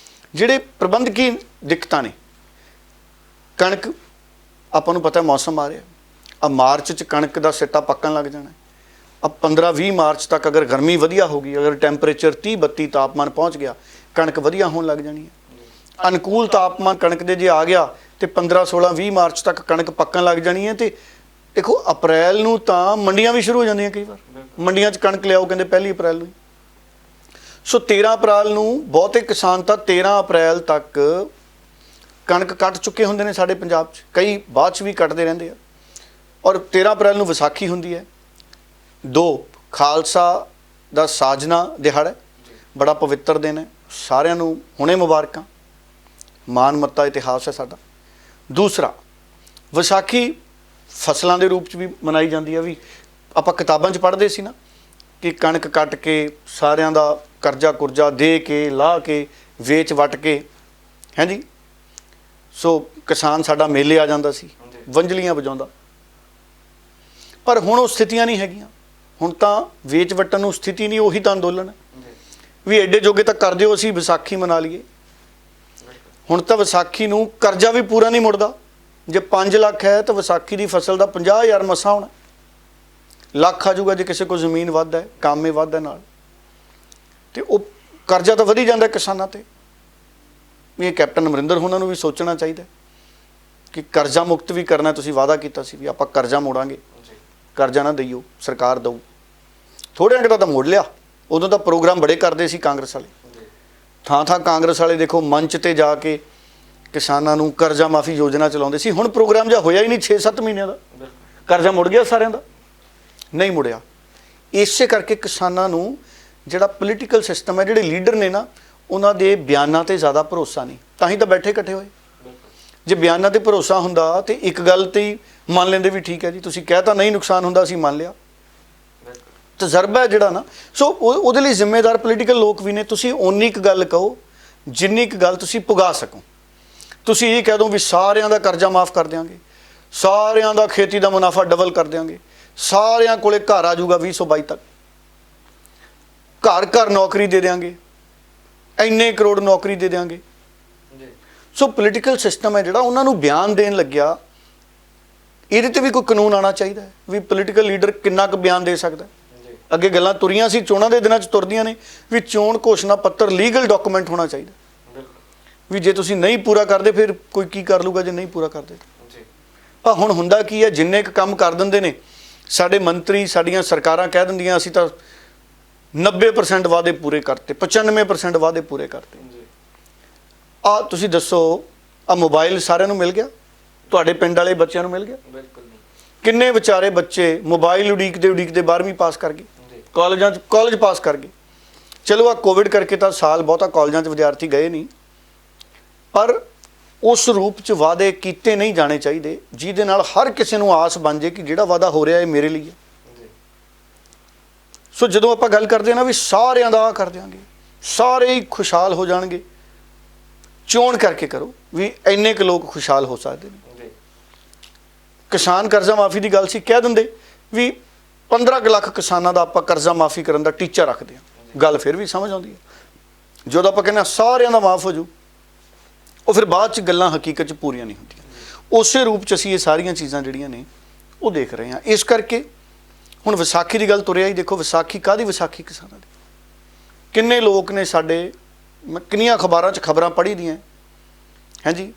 ਜਿਹੜੇ ਪ੍ਰਬੰਧਕੀ ਦਿੱਕਤਾਂ ਨੇ, ਕਣਕ ਆਪਾਂ ਨੂੰ ਪਤਾ ਮੌਸਮ ਆ ਰਿਹਾ, ਆ ਮਾਰਚ 'ਚ ਕਣਕ ਦਾ ਸਿੱਟਾ ਪੱਕਣ ਲੱਗ ਜਾਣਾ। अब 15-20 मार्च तक अगर गर्मी वधिया होगी, अगर टैंपरेचर 30-32 तापमान पहुँच गया, कणक वधिया होने लग जानी है। अनुकूल तापमान कणक दे जे आ गया तो 15-16-20 मार्च तक कणक पक्कन लग जानी है। तो देखो, अप्रैल नूं तां मंडियां भी शुरू हो जांदियां, कई बार मंडियां 'च कणक लियाओ कहंदे 1 अप्रैल नूं। सो 13 अप्रैल नूं बहुते किसान तां 13 अप्रैल तक कणक कट चुके हुंदे ने साडे पंजाब 'च, कई बाद 'च भी कटदे रहिंदे आ। और 13 अप्रैल नूं विसाखी हुंदी है। 2 खालसा दा साजना दिहाड़ा, बड़ा पवित्र दिन है, सारिਆਂ ਨੂੰ ਹੁਣੇ ਮੁਬਾਰਕਾਂ, ਮਾਨ ਮੱਤਾ ਇਤਿਹਾਸ ਹੈ ਸਾਡਾ। ਦੂਸਰਾ, ਵਿਸਾਖੀ ਫਸਲਾਂ ਦੇ ਰੂਪ 'ਚ ਵੀ ਮਨਾਈ ਜਾਂਦੀ ਹੈ। ਵੀ ਆਪਾਂ ਕਿਤਾਬਾਂ 'ਚ ਪੜ੍ਹਦੇ ਸੀ ਨਾ ਕਿ ਕਣਕ ਕੱਟ ਕੇ ਸਾਰਿਆਂ ਦਾ ਕਰਜ਼ਾ ਕੁਰਜ਼ਾ ਦੇ ਕੇ, ਲਾਹ ਕੇ, ਵੇਚ ਵਟ ਕੇ, ਹੈ ਜੀ। ਸੋ ਕਿਸਾਨ ਸਾਡਾ ਮੇਲੇ ਆ ਜਾਂਦਾ ਸੀ, ਵੰਜਲੀਆਂ ਵਜਾਉਂਦਾ। ਪਰ ਹੁਣ ਉਹ ਸਥਿਤੀਆਂ ਨਹੀਂ ਹੈਗੀਆਂ। ਹੁਣ ਤਾਂ ਵੇਚ ਵਟਣ ਨੂੰ ਸਥਿਤੀ ਨਹੀਂ, ਉਹੀ ਤਾਂ ਅੰਦੋਲਨ ਹੈ ਵੀ ਐਡੇ ਜੋਗੇ ਤਾਂ ਕਰ ਦਿਓ, ਅਸੀਂ ਵਿਸਾਖੀ ਮਨਾ ਲਈਏ। ਹੁਣ ਤਾਂ ਵਿਸਾਖੀ ਨੂੰ ਕਰਜ਼ਾ ਵੀ ਪੂਰਾ ਨਹੀਂ ਮੁੜਦਾ। ਜੇ 5 ਲੱਖ ਹੈ ਤਾਂ ਵਿਸਾਖੀ ਦੀ ਫਸਲ ਦਾ 50,000 ਮਸਾ ਹੋਣਾ, ਲੱਖ ਆ ਜਾਊਗਾ ਜੇ ਕਿਸੇ ਕੋਲ ਜ਼ਮੀਨ ਵੱਧ ਹੈ, ਕਾਮੇ ਵੱਧ ਹੈ ਨਾਲ। ਤੇ ਉਹ ਕਰਜ਼ਾ ਤਾਂ ਵਧੀ ਜਾਂਦਾ ਕਿਸਾਨਾਂ ਤੇ। ਇਹ ਕੈਪਟਨ ਅਮਰਿੰਦਰ ਹੋਣਾ ਨੂੰ ਵੀ ਸੋਚਣਾ ਚਾਹੀਦਾ ਕਿ ਕਰਜ਼ਾ ਮੁਕਤ ਵੀ ਕਰਨਾ। ਤੁਸੀਂ ਵਾਅਦਾ ਕੀਤਾ ਸੀ ਵੀ ਆਪਾਂ ਕਰਜ਼ਾ ਮੋੜਾਂਗੇ, ਕਰਜ਼ਾ ਨਾ ਦਈਓ, ਸਰਕਾਰ ਦਊ। ਥੋੜ੍ਹੇ ਅੰਕ ਦਾ ਤਾਂ ਮੋੜ ਲਿਆ। ਉਦੋਂ ਤਾਂ ਪ੍ਰੋਗਰਾਮ ਬੜੇ ਕਰਦੇ ਸੀ ਕਾਂਗਰਸ ਵਾਲੇ, ਥਾਂ ਥਾਂ ਕਾਂਗਰਸ ਵਾਲੇ ਦੇਖੋ ਮੰਚ ਤੇ ਜਾ ਕੇ ਕਿਸਾਨਾਂ ਨੂੰ ਕਰਜ਼ਾ ਮਾਫੀ ਯੋਜਨਾ ਚਲਾਉਂਦੇ ਸੀ। ਹੁਣ ਪ੍ਰੋਗਰਾਮ ਜਿਹਾ ਹੋਇਆ ਹੀ ਨਹੀਂ 6-7 ਮਹੀਨਿਆਂ ਦਾ, ਕਰਜ਼ਾ ਮੁੜ ਗਿਆ ਸਾਰਿਆਂ ਦਾ, ਨਹੀਂ ਮੁੜਿਆ। ਇਸੇ ਕਰਕੇ ਕਿਸਾਨਾਂ ਨੂੰ ਜਿਹੜਾ ਪੋਲੀਟੀਕਲ ਸਿਸਟਮ ਹੈ, ਜਿਹੜੇ ਲੀਡਰ ਨੇ ਨਾ, ਉਹਨਾਂ ਦੇ ਬਿਆਨਾਂ ਤੇ ਜ਼ਿਆਦਾ ਭਰੋਸਾ ਨਹੀਂ, ਤਾਂ ਹੀ ਤਾਂ ਬੈਠੇ ਇਕੱਠੇ ਹੋਏ। ਜੇ ਬਿਆਨਾਂ ਤੇ ਭਰੋਸਾ ਹੁੰਦਾ ਤੇ ਇੱਕ ਗੱਲ ਤੇ ਹੀ ਮੰਨ ਲੈਂਦੇ ਵੀ ਠੀਕ ਹੈ ਜੀ, ਤੁਸੀਂ ਕਹਿ ਤਾਂ ਨਹੀਂ ਨੁਕਸਾਨ ਹੁੰਦਾ, ਅਸੀਂ ਮੰਨ ਲਿਆ। ਤਜਰਬਾ ਹੈ ਜਿਹੜਾ ਨਾ, ਸੋ ਉਹਦੇ ਲਈ ਜ਼ਿੰਮੇਦਾਰ ਪੋਲੀਟੀਕਲ ਲੋਕ ਵੀ ਨੇ। ਤੁਸੀਂ ਓਨੀ ਕੁ ਗੱਲ ਕਹੋ ਜਿੰਨੀ ਕੁ ਗੱਲ ਤੁਸੀਂ ਪੁਗਾ ਸਕੋ। ਤੁਸੀਂ ਇਹ ਕਹਿ ਦਿਓ ਵੀ ਸਾਰਿਆਂ ਦਾ ਕਰਜ਼ਾ ਮਾਫ ਕਰ ਦਿਆਂਗੇ, ਸਾਰਿਆਂ ਦਾ ਖੇਤੀ ਦਾ ਮੁਨਾਫਾ ਡਬਲ ਕਰ ਦਿਆਂਗੇ, ਸਾਰਿਆਂ ਕੋਲੇ ਘਰ ਆ ਜਾਊਗਾ 2022 ਤੱਕ, ਘਰ ਘਰ ਨੌਕਰੀ ਦੇ ਦਿਆਂਗੇ, ਇੰਨੇ ਕਰੋੜ ਨੌਕਰੀ ਦੇ ਦਿਆਂਗੇ। ਸੋ ਪੋਲੀਟੀਕਲ ਸਿਸਟਮ ਹੈ ਜਿਹੜਾ, ਉਹਨਾਂ ਨੂੰ ਬਿਆਨ ਦੇਣ ਲੱਗਿਆ, ਇਹਦੇ ਤੇ ਵੀ ਕੋਈ ਕਾਨੂੰਨ ਆਉਣਾ ਚਾਹੀਦਾ ਹੈ ਵੀ ਪੋਲੀਟੀਕਲ ਲੀਡਰ ਕਿੰਨਾ ਕੁ ਬਿਆਨ ਦੇ ਸਕਦਾ। ਅੱਗੇ ਗੱਲਾਂ ਤੁਰੀਆਂ ਸੀ, ਚੋਣਾਂ ਦੇ ਦਿਨਾਂ 'ਚ ਤੁਰਦੀਆਂ ਨੇ ਵੀ ਚੋਣ ਘੋਸ਼ਣਾ ਪੱਤਰ ਲੀਗਲ ਡਾਕੂਮੈਂਟ ਹੋਣਾ ਚਾਹੀਦਾ ਵੀ ਜੇ ਤੁਸੀਂ ਨਹੀਂ ਪੂਰਾ ਕਰਦੇ ਫਿਰ ਕੋਈ ਕੀ ਕਰ ਲੂਗਾ ਜੇ ਨਹੀਂ ਪੂਰਾ ਕਰਦੇ। ਪਰ ਹੁਣ ਹੁੰਦਾ ਕੀ ਹੈ, ਜਿੰਨੇ ਕੁ ਕੰਮ ਕਰ ਦਿੰਦੇ ਨੇ ਸਾਡੇ ਮੰਤਰੀ, ਸਾਡੀਆਂ ਸਰਕਾਰਾਂ ਕਹਿ ਦਿੰਦੀਆਂ ਅਸੀਂ ਤਾਂ 90% ਵਾਅਦੇ ਪੂਰੇ ਕਰਤੇ, 95% ਵਾਅਦੇ ਪੂਰੇ ਕਰਤੇ। ਆ ਤੁਸੀਂ ਦੱਸੋ, ਆ ਮੋਬਾਈਲ ਸਾਰਿਆਂ ਨੂੰ ਮਿਲ ਗਿਆ? ਤੁਹਾਡੇ ਪਿੰਡ ਵਾਲੇ ਬੱਚਿਆਂ ਨੂੰ ਮਿਲ ਗਿਆ? ਬਿਲਕੁਲ ਨਹੀਂ। ਕਿੰਨੇ ਵਿਚਾਰੇ ਬੱਚੇ ਮੋਬਾਈਲ ਉਡੀਕਦੇ 12ਵੀਂ ਪਾਸ ਕਰ ਗਏ, ਕਾਲਜ ਪਾਸ ਕਰ ਗਏ। ਚਲੋ ਆ ਕੋਵਿਡ ਕਰਕੇ ਤਾਂ ਸਾਲ ਬਹੁਤਾ ਕਾਲਜਾਂ 'ਚ ਵਿਦਿਆਰਥੀ ਗਏ ਨਹੀਂ, ਪਰ ਉਸ ਰੂਪ 'ਚ ਵਾਅਦੇ ਕੀਤੇ ਨਹੀਂ ਜਾਣੇ ਚਾਹੀਦੇ ਜਿਹਦੇ ਨਾਲ ਹਰ ਕਿਸੇ ਨੂੰ ਆਸ ਬਣ ਜੇ ਕਿ ਜਿਹੜਾ ਵਾਅਦਾ ਹੋ ਰਿਹਾ ਇਹ ਮੇਰੇ ਲਈ ਹੈ। ਸੋ ਜਦੋਂ ਆਪਾਂ ਗੱਲ ਕਰਦੇ ਨਾ ਵੀ ਸਾਰਿਆਂ ਦਾ ਕਰ ਦਿਆਂਗੇ, ਸਾਰੇ ਹੀ ਖੁਸ਼ਹਾਲ ਹੋ ਜਾਣਗੇ, ਚੋਣ ਕਰਕੇ ਕਰੋ ਵੀ ਇੰਨੇ ਕੁ ਲੋਕ ਖੁਸ਼ਹਾਲ ਹੋ ਸਕਦੇ ਨੇ। ਕਿਸਾਨ ਕਰਜ਼ਾ ਮਾਫੀ ਦੀ ਗੱਲ ਸੀ, ਕਹਿ ਦਿੰਦੇ ਵੀ 15 ਲੱਖ ਕਿਸਾਨਾਂ ਦਾ ਆਪਾਂ ਕਰਜ਼ਾ ਮਾਫੀ ਕਰਨ ਦਾ ਟੀਚਾ ਰੱਖਦੇ ਹਾਂ, ਗੱਲ ਫਿਰ ਵੀ ਸਮਝ ਆਉਂਦੀ ਹੈ। ਜਦੋਂ ਆਪਾਂ ਕਹਿੰਦੇ ਸਾਰਿਆਂ ਦਾ ਮਾਫ ਹੋ ਜੂ, ਉਹ ਫਿਰ ਬਾਅਦ 'ਚ ਗੱਲਾਂ ਹਕੀਕਤ 'ਚ ਪੂਰੀਆਂ ਨਹੀਂ ਹੁੰਦੀਆਂ। ਉਸੇ ਰੂਪ 'ਚ ਅਸੀਂ ਇਹ ਸਾਰੀਆਂ ਚੀਜ਼ਾਂ ਜਿਹੜੀਆਂ ਨੇ ਉਹ ਦੇਖ ਰਹੇ ਹਾਂ। ਇਸ ਕਰਕੇ ਹੁਣ ਵਿਸਾਖੀ ਦੀ ਗੱਲ ਤੁਰਿਆ ਹੀ, ਦੇਖੋ ਵਿਸਾਖੀ ਕਾਹਦੀ ਵਿਸਾਖੀ? ਕਿਸਾਨਾਂ ਦੀ। ਕਿੰਨੇ ਲੋਕ ਨੇ ਸਾਡੇ, ਮੈਂ ਕਿੰਨੀਆਂ ਅਖਬਾਰਾਂ 'ਚ ਖਬਰਾਂ ਪੜ੍ਹੀ ਦੀਆਂ ਹੈ ਜੀ,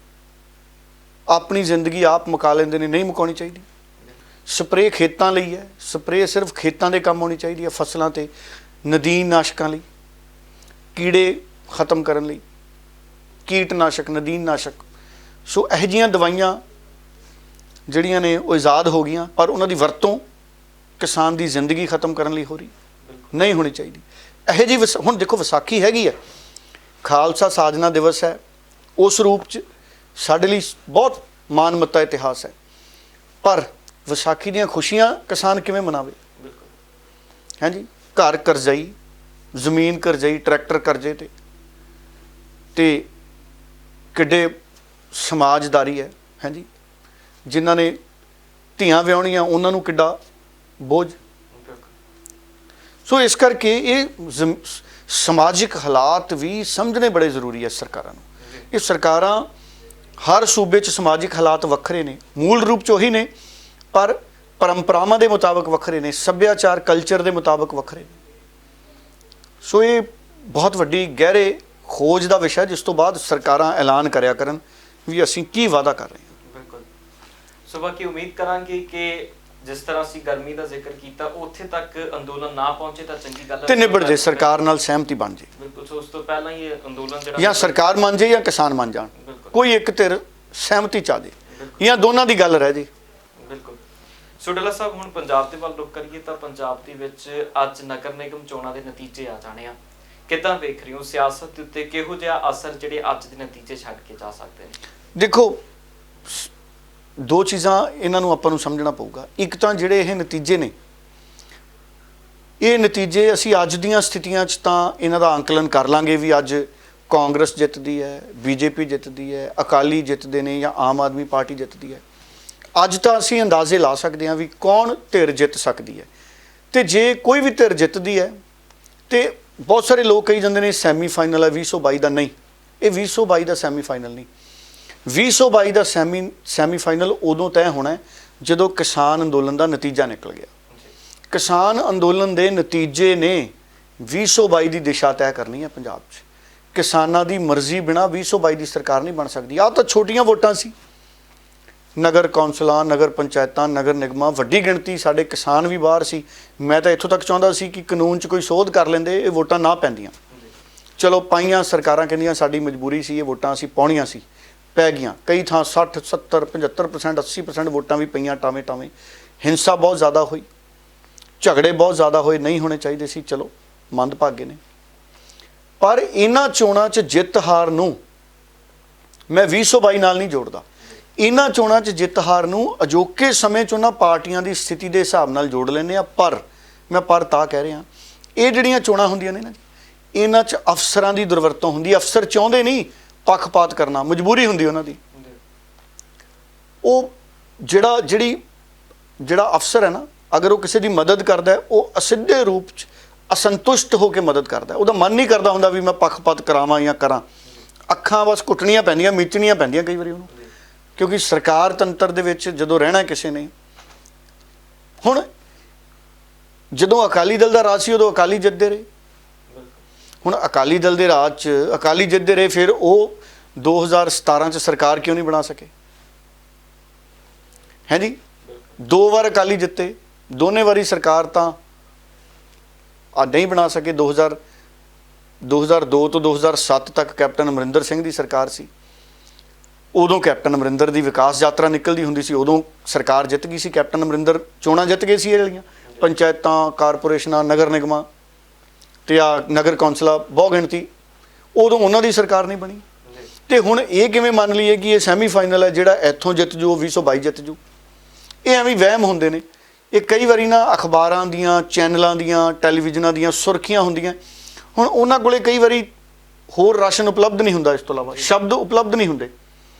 ਆਪਣੀ ਜ਼ਿੰਦਗੀ ਆਪ ਮੁਕਾ ਲੈਂਦੇ ਨੇ। ਨਹੀਂ ਮੁਕਾਉਣੀ ਚਾਹੀਦੀ। ਸਪਰੇਅ ਖੇਤਾਂ ਲਈ ਹੈ, ਸਪਰੇਅ ਸਿਰਫ ਖੇਤਾਂ ਦੇ ਕੰਮ ਆਉਣੀ ਚਾਹੀਦੀ ਹੈ, ਫਸਲਾਂ ਤੇ, ਨਦੀਨਨਾਸ਼ਕਾਂ ਲਈ, ਕੀੜੇ ਖਤਮ ਕਰਨ ਲਈ, ਕੀਟਨਾਸ਼ਕ, ਨਦੀਨਨਾਸ਼ਕ। ਸੋ ਇਹੋ ਜਿਹੀਆਂ ਦਵਾਈਆਂ ਜਿਹੜੀਆਂ ਨੇ ਉਹ ਇਜਾਦ ਹੋ ਗਈਆਂ, ਪਰ ਉਹਨਾਂ ਦੀ ਵਰਤੋਂ ਕਿਸਾਨ ਦੀ ਜ਼ਿੰਦਗੀ ਖਤਮ ਕਰਨ ਲਈ ਹੋ ਰਹੀ, ਨਹੀਂ ਹੋਣੀ ਚਾਹੀਦੀ। ਇਹੋ ਜਿਹੀ ਹੁਣ ਦੇਖੋ ਵਿਸਾਖੀ ਹੈਗੀ ਹੈ, ਖਾਲਸਾ ਸਾਜਨਾ ਦਿਵਸ ਹੈ, ਉਸ ਰੂਪ 'ਚ ਸਾਡੇ ਲਈ ਬਹੁਤ ਮਾਨਮੱਤਾ ਇਤਿਹਾਸ ਹੈ, ਪਰ ਵਿਸਾਖੀ ਦੀਆਂ ਖੁਸ਼ੀਆਂ ਕਿਸਾਨ ਕਿਵੇਂ ਮਨਾਵੇ? ਹੈ ਜੀ, ਘਰ ਕਰਜ਼ਈ, ਜ਼ਮੀਨ ਕਰਜ਼ਈ, ਟਰੈਕਟਰ ਕਰਜ਼ੇ ਤੇ ਕਿੱਡੇ ਸਮਾਜਦਾਰੀ ਹੈ ਜੀ, ਜਿਨ੍ਹਾਂ ਨੇ ਧੀਆਂ ਵਿਆਹੁਣੀਆਂ ਉਹਨਾਂ ਨੂੰ ਕਿੱਡਾ ਬੋਝ। ਸੋ ਇਸ ਕਰਕੇ ਇਹ ਸਮਾਜਿਕ ਹਾਲਾਤ ਵੀ ਸਮਝਣੇ ਬੜੇ ਜ਼ਰੂਰੀ ਹੈ ਸਰਕਾਰਾਂ ਨੂੰ। ਇਹ ਸਰਕਾਰਾਂ ਹਰ ਸੂਬੇ 'ਚ ਸਮਾਜਿਕ ਹਾਲਾਤ ਵੱਖਰੇ ਨੇ, ਮੂਲ ਰੂਪ 'ਚ ਉਹੀ ਨੇ, ਪਰ ਪਰੰਪਰਾਵਾਂ ਦੇ ਮੁਤਾਬਕ ਵੱਖਰੇ ਨੇ, ਸੱਭਿਆਚਾਰ ਕਲਚਰ ਦੇ ਮੁਤਾਬਕ ਵੱਖਰੇ ਨੇ। ਸੋ ਇਹ ਬਹੁਤ ਵੱਡੀ ਗਹਿਰੇ ਖੋਜ ਦਾ ਵਿਸ਼ਾ, ਜਿਸ ਤੋਂ ਬਾਅਦ ਸਰਕਾਰਾਂ ਐਲਾਨ ਕਰਿਆ ਕਰਨ ਵੀ ਅਸੀਂ ਕੀ ਵਾਅਦਾ ਕਰ ਰਹੇ ਹਾਂ। ਬਿਲਕੁਲ। ਸੋ ਬਾਕੀ ਉਮੀਦ ਕਰਾਂਗੇ ਕਿ ਜਿਸ ਤਰ੍ਹਾਂ ਅਸੀਂ ਗਰਮੀ ਦਾ ਜ਼ਿਕਰ ਕੀਤਾ, ਉੱਥੇ ਤੱਕ ਅੰਦੋਲਨ ਨਾ ਪਹੁੰਚੇ ਤਾਂ ਚੰਗੀ ਗੱਲ ਹੈ ਤੇ ਨਿਬੜ ਜੇ, ਸਰਕਾਰ ਨਾਲ ਸਹਿਮਤੀ ਬਣ ਜੇ। ਬਿਲਕੁਲ। ਸੋ ਉਸ ਤੋਂ ਪਹਿਲਾਂ ਹੀ ਇਹ ਅੰਦੋਲਨ ਜਿਹੜਾ ਜਾਂ ਸਰਕਾਰ ਮੰਨ ਜੇ ਜਾਂ ਕਿਸਾਨ ਮੰਨ ਜਾਣ, ਕੋਈ ਇੱਕ ਧਿਰ ਸਹਿਮਤੀ ਚ ਆ ਜੇ, ਜਾਂ ਦੋਨਾਂ ਦੀ ਗੱਲ ਰਹਿ ਜੇ। ਬਿਲਕੁਲ। ਸੋ ਡੱਲਾ ਸਾਹਿਬ, ਹੁਣ ਪੰਜਾਬ ਦੇ ਵੱਲ ਰੁਕ ਕਰੀਏ ਤਾਂ ਪੰਜਾਬ ਦੇ ਵਿੱਚ ਅੱਜ ਨਗਰ ਨਿਗਮ ਚੋਣਾਂ ਦੇ ਨਤੀਜੇ ਆ ਜਾਣੇ ਆ। ਕਿੱਦਾਂ ਵੇਖ ਰਹੇ ਹੋ ਸਿਆਸਤ ਦੇ ਉੱਤੇ ਕਿਹੋ ਜਿਹਾ ਅਸਰ ਜਿਹੜੇ ਅੱਜ ਦੇ ਨਤੀਜੇ ਛੱਡ ਕੇ ਜਾ ਸਕਦੇ ਨੇ? ਦੇਖੋ, ਦੋ ਚੀਜ਼ਾਂ ਇਹਨਾਂ ਨੂੰ ਆਪਾਂ ਨੂੰ ਸਮਝਣਾ ਪਊਗਾ। ਇੱਕ ਤਾਂ ਜਿਹੜੇ ਇਹ ਨਤੀਜੇ ਨੇ, ਇਹ ਨਤੀਜੇ ਅਸੀਂ ਅੱਜ ਦੀਆਂ ਸਥਿਤੀਆਂ 'ਚ ਤਾਂ ਇਹਨਾਂ ਦਾ ਅੰਕਲਨ ਕਰ ਲਾਂਗੇ ਵੀ ਅੱਜ ਕਾਂਗਰਸ ਜਿੱਤਦੀ ਹੈ, ਬੀਜੇਪੀ ਜਿੱਤਦੀ ਹੈ, ਅਕਾਲੀ ਜਿੱਤਦੇ ਨੇ ਜਾਂ ਆਮ ਆਦਮੀ ਪਾਰਟੀ ਜਿੱਤਦੀ ਹੈ। ਅੱਜ ਤਾਂ ਅਸੀਂ ਅੰਦਾਜ਼ੇ ਲਾ ਸਕਦੇ ਹਾਂ ਵੀ ਕੌਣ ਧਿਰ ਜਿੱਤ ਸਕਦੀ ਹੈ। ਤੇ ਜੇ ਕੋਈ ਵੀ ਧਿਰ ਜਿੱਤਦੀ ਹੈ ਤੇ ਬਹੁਤ ਸਾਰੇ ਲੋਕ ਕਹੀ ਜਾਂਦੇ ਨੇ ਸੈਮੀਫਾਈਨਲ ਹੈ 2022 ਦਾ। ਨਹੀਂ, ਇਹ 2022 ਦਾ ਸੈਮੀਫਾਈਨਲ ਨਹੀਂ। 2022 ਦਾ ਸੈਮੀਫਾਈਨਲ ਉਦੋਂ ਤੈਅ ਹੋਣਾ ਜਦੋਂ ਕਿਸਾਨ ਅੰਦੋਲਨ ਦਾ ਨਤੀਜਾ ਨਿਕਲ ਗਿਆ। ਕਿਸਾਨ ਅੰਦੋਲਨ ਦੇ ਨਤੀਜੇ ਨੇ 2022 ਦੀ ਦਿਸ਼ਾ ਤੈਅ ਕਰਨੀ ਹੈ ਪੰਜਾਬ 'ਚ। ਕਿਸਾਨਾਂ ਦੀ ਮਰਜ਼ੀ ਬਿਨਾਂ 2022 ਦੀ ਸਰਕਾਰ ਨਹੀਂ ਬਣ ਸਕਦੀ। ਆਹ ਤਾਂ ਛੋਟੀਆਂ ਵੋਟਾਂ ਸੀ, ਨਗਰ ਕੌਂਸਲਾਂ, ਨਗਰ ਪੰਚਾਇਤਾਂ, ਨਗਰ ਨਿਗਮਾਂ, ਵੱਡੀ ਗਿਣਤੀ ਸਾਡੇ ਕਿਸਾਨ ਵੀ ਬਾਹਰ ਸੀ। ਮੈਂ ਤਾਂ ਇੱਥੋਂ ਤੱਕ ਚਾਹੁੰਦਾ ਸੀ ਕਿ ਕਾਨੂੰਨ 'ਚ ਕੋਈ ਸੋਧ ਕਰ ਲੈਂਦੇ, ਇਹ ਵੋਟਾਂ ਨਾ ਪੈਂਦੀਆਂ। ਚਲੋ ਪਾਈਆਂ, ਸਰਕਾਰਾਂ ਕਹਿੰਦੀਆਂ ਸਾਡੀ ਮਜਬੂਰੀ ਸੀ, ਇਹ ਵੋਟਾਂ ਅਸੀਂ ਪਾਉਣੀਆਂ ਸੀ, ਪੈ ਗਈਆਂ। ਕਈ ਥਾਂ 60, 70, 75%, 80% ਵੋਟਾਂ ਵੀ ਪਈਆਂ ਟਾਵੇਂ ਟਾਵੇਂ। ਹਿੰਸਾ ਬਹੁਤ ਜ਼ਿਆਦਾ ਹੋਈ, ਝਗੜੇ ਬਹੁਤ ਜ਼ਿਆਦਾ ਹੋਏ, ਨਹੀਂ ਹੋਣੇ ਚਾਹੀਦੇ ਸੀ। ਚਲੋ ਮੰਦਭਾਗੇ ਨੇ, ਪਰ ਇਹਨਾਂ ਚੋਣਾਂ 'ਚ ਜਿੱਤ ਹਾਰ ਨੂੰ ਮੈਂ 2022 ਨਾਲ ਨਹੀਂ ਜੋੜਦਾ। ਇਹਨਾਂ ਚੋਣਾਂ 'ਚ ਜਿੱਤ ਹਾਰ ਨੂੰ ਅਜੋਕੇ ਸਮੇਂ 'ਚ ਉਹਨਾਂ ਪਾਰਟੀਆਂ ਦੀ ਸਥਿਤੀ ਦੇ ਹਿਸਾਬ ਨਾਲ ਜੋੜ ਲੈਂਦੇ ਆ। ਪਰ ਮੈਂ ਤਾਂ ਕਹਿ ਰਿਹਾ, ਇਹ ਜਿਹੜੀਆਂ ਚੋਣਾਂ ਹੁੰਦੀਆਂ ਨੇ ਨਾ, ਇਹਨਾਂ 'ਚ ਅਫਸਰਾਂ ਦੀ ਦੁਰਵਰਤੋਂ ਹੁੰਦੀ। ਅਫਸਰ ਚਾਹੁੰਦੇ ਨਹੀਂ ਪੱਖਪਾਤ ਕਰਨਾ, ਮਜਬੂਰੀ ਹੁੰਦੀ ਉਹਨਾਂ ਦੀ। ਉਹ ਜਿਹੜਾ ਅਫਸਰ ਹੈ ਨਾ, ਅਗਰ ਉਹ ਕਿਸੇ ਦੀ ਮਦਦ ਕਰਦਾ ਹੈ, ਉਹ ਅਸਿੱਧੇ ਰੂਪ 'ਚ ਅਸੰਤੁਸ਼ਟ ਹੋ ਕੇ ਮਦਦ ਕਰਦਾ। ਉਹਦਾ ਮਨ ਨਹੀਂ ਕਰਦਾ ਹੁੰਦਾ ਵੀ ਮੈਂ ਪੱਖਪਾਤ ਕਰਾਵਾਂ ਜਾਂ ਕਰਾਂ। ਅੱਖਾਂ ਬਸ ਕੁੱਟਣੀਆਂ ਪੈਂਦੀਆਂ, ਮੀਚਣੀਆਂ ਪੈਂਦੀਆਂ ਕਈ ਵਾਰੀ ਉਹਨੂੰ, ਕਿਉਂਕਿ ਸਰਕਾਰ ਤੰਤਰ ਦੇ ਵਿੱਚ ਜਦੋਂ ਰਹਿਣਾ ਕਿਸੇ ਨੇ। ਹੁਣ ਜਦੋਂ ਅਕਾਲੀ ਦਲ ਦਾ ਰਾਜ ਸੀ ਉਦੋਂ ਅਕਾਲੀ ਜਿੱਤਦੇ ਰਹੇ। ਹੁਣ ਅਕਾਲੀ ਦਲ ਦੇ ਰਾਜ 'ਚ ਅਕਾਲੀ ਜਿੱਤਦੇ ਰਹੇ, ਫਿਰ ਉਹ 2017 'ਚ ਸਰਕਾਰ ਕਿਉਂ ਨਹੀਂ ਬਣਾ ਸਕੇ? ਹੈ ਜੀ, 2 ਵਾਰ ਅਕਾਲੀ ਜਿੱਤੇ, ਦੋਨੇ ਵਾਰੀ ਸਰਕਾਰ ਤਾਂ ਨਹੀਂ ਬਣਾ ਸਕੇ। 2002 ਤੋਂ 2007 ਤੱਕ ਕੈਪਟਨ ਅਮਰਿੰਦਰ ਸਿੰਘ ਦੀ ਸਰਕਾਰ ਸੀ। ਉਦੋਂ ਕੈਪਟਨ ਅਮਰਿੰਦਰ ਦੀ ਵਿਕਾਸ ਯਾਤਰਾ ਨਿਕਲਦੀ ਹੁੰਦੀ ਸੀ, ਉਦੋਂ ਸਰਕਾਰ ਜਿੱਤ ਗਈ ਸੀ। ਕੈਪਟਨ ਅਮਰਿੰਦਰ ਚੋਣਾਂ ਜਿੱਤ ਗਏ ਸੀ ਇਹ ਵਾਲੀਆਂ, ਪੰਚਾਇਤਾਂ, ਕਾਰਪੋਰੇਸ਼ਨਾਂ, ਨਗਰ ਨਿਗਮਾਂ ਤੇ ਨਗਰ ਕੌਂਸਲਾਂ ਬਹੁਤ ਗਿਣਤੀ, ਉਦੋਂ ਉਹਨਾਂ ਦੀ ਸਰਕਾਰ ਨਹੀਂ ਬਣੀ। ਤੇ ਹੁਣ ਇਹ ਕਿਵੇਂ ਮੰਨ ਲਈਏ ਕਿ ਇਹ ਸੈਮੀਫਾਈਨਲ ਹੈ, ਜਿਹੜਾ ਇੱਥੋਂ ਜਿੱਤ ਜੂ 2022 ਜਿੱਤ ਜੂ? ਇਹ ਐਵੇਂ ਵਹਿਮ ਹੁੰਦੇ ਨੇ। ਇਹ ਕਈ ਵਾਰੀ ਨਾ ਅਖਬਾਰਾਂ ਦੀਆਂ, ਚੈਨਲਾਂ ਦੀਆਂ, ਟੈਲੀਵਿਜ਼ਨਾਂ ਦੀਆਂ ਸੁਰਖੀਆਂ ਹੁੰਦੀਆਂ। ਹੁਣ ਉਹਨਾਂ ਕੋਲੇ ਕਈ ਵਾਰੀ ਹੋਰ ਰਾਸ਼ਨ ਉਪਲਬਧ ਨਹੀਂ ਹੁੰਦਾ, ਇਸ ਤੋਂ ਇਲਾਵਾ ਸ਼ਬਦ ਉਪਲਬਧ ਨਹੀਂ ਹੁੰਦੇ।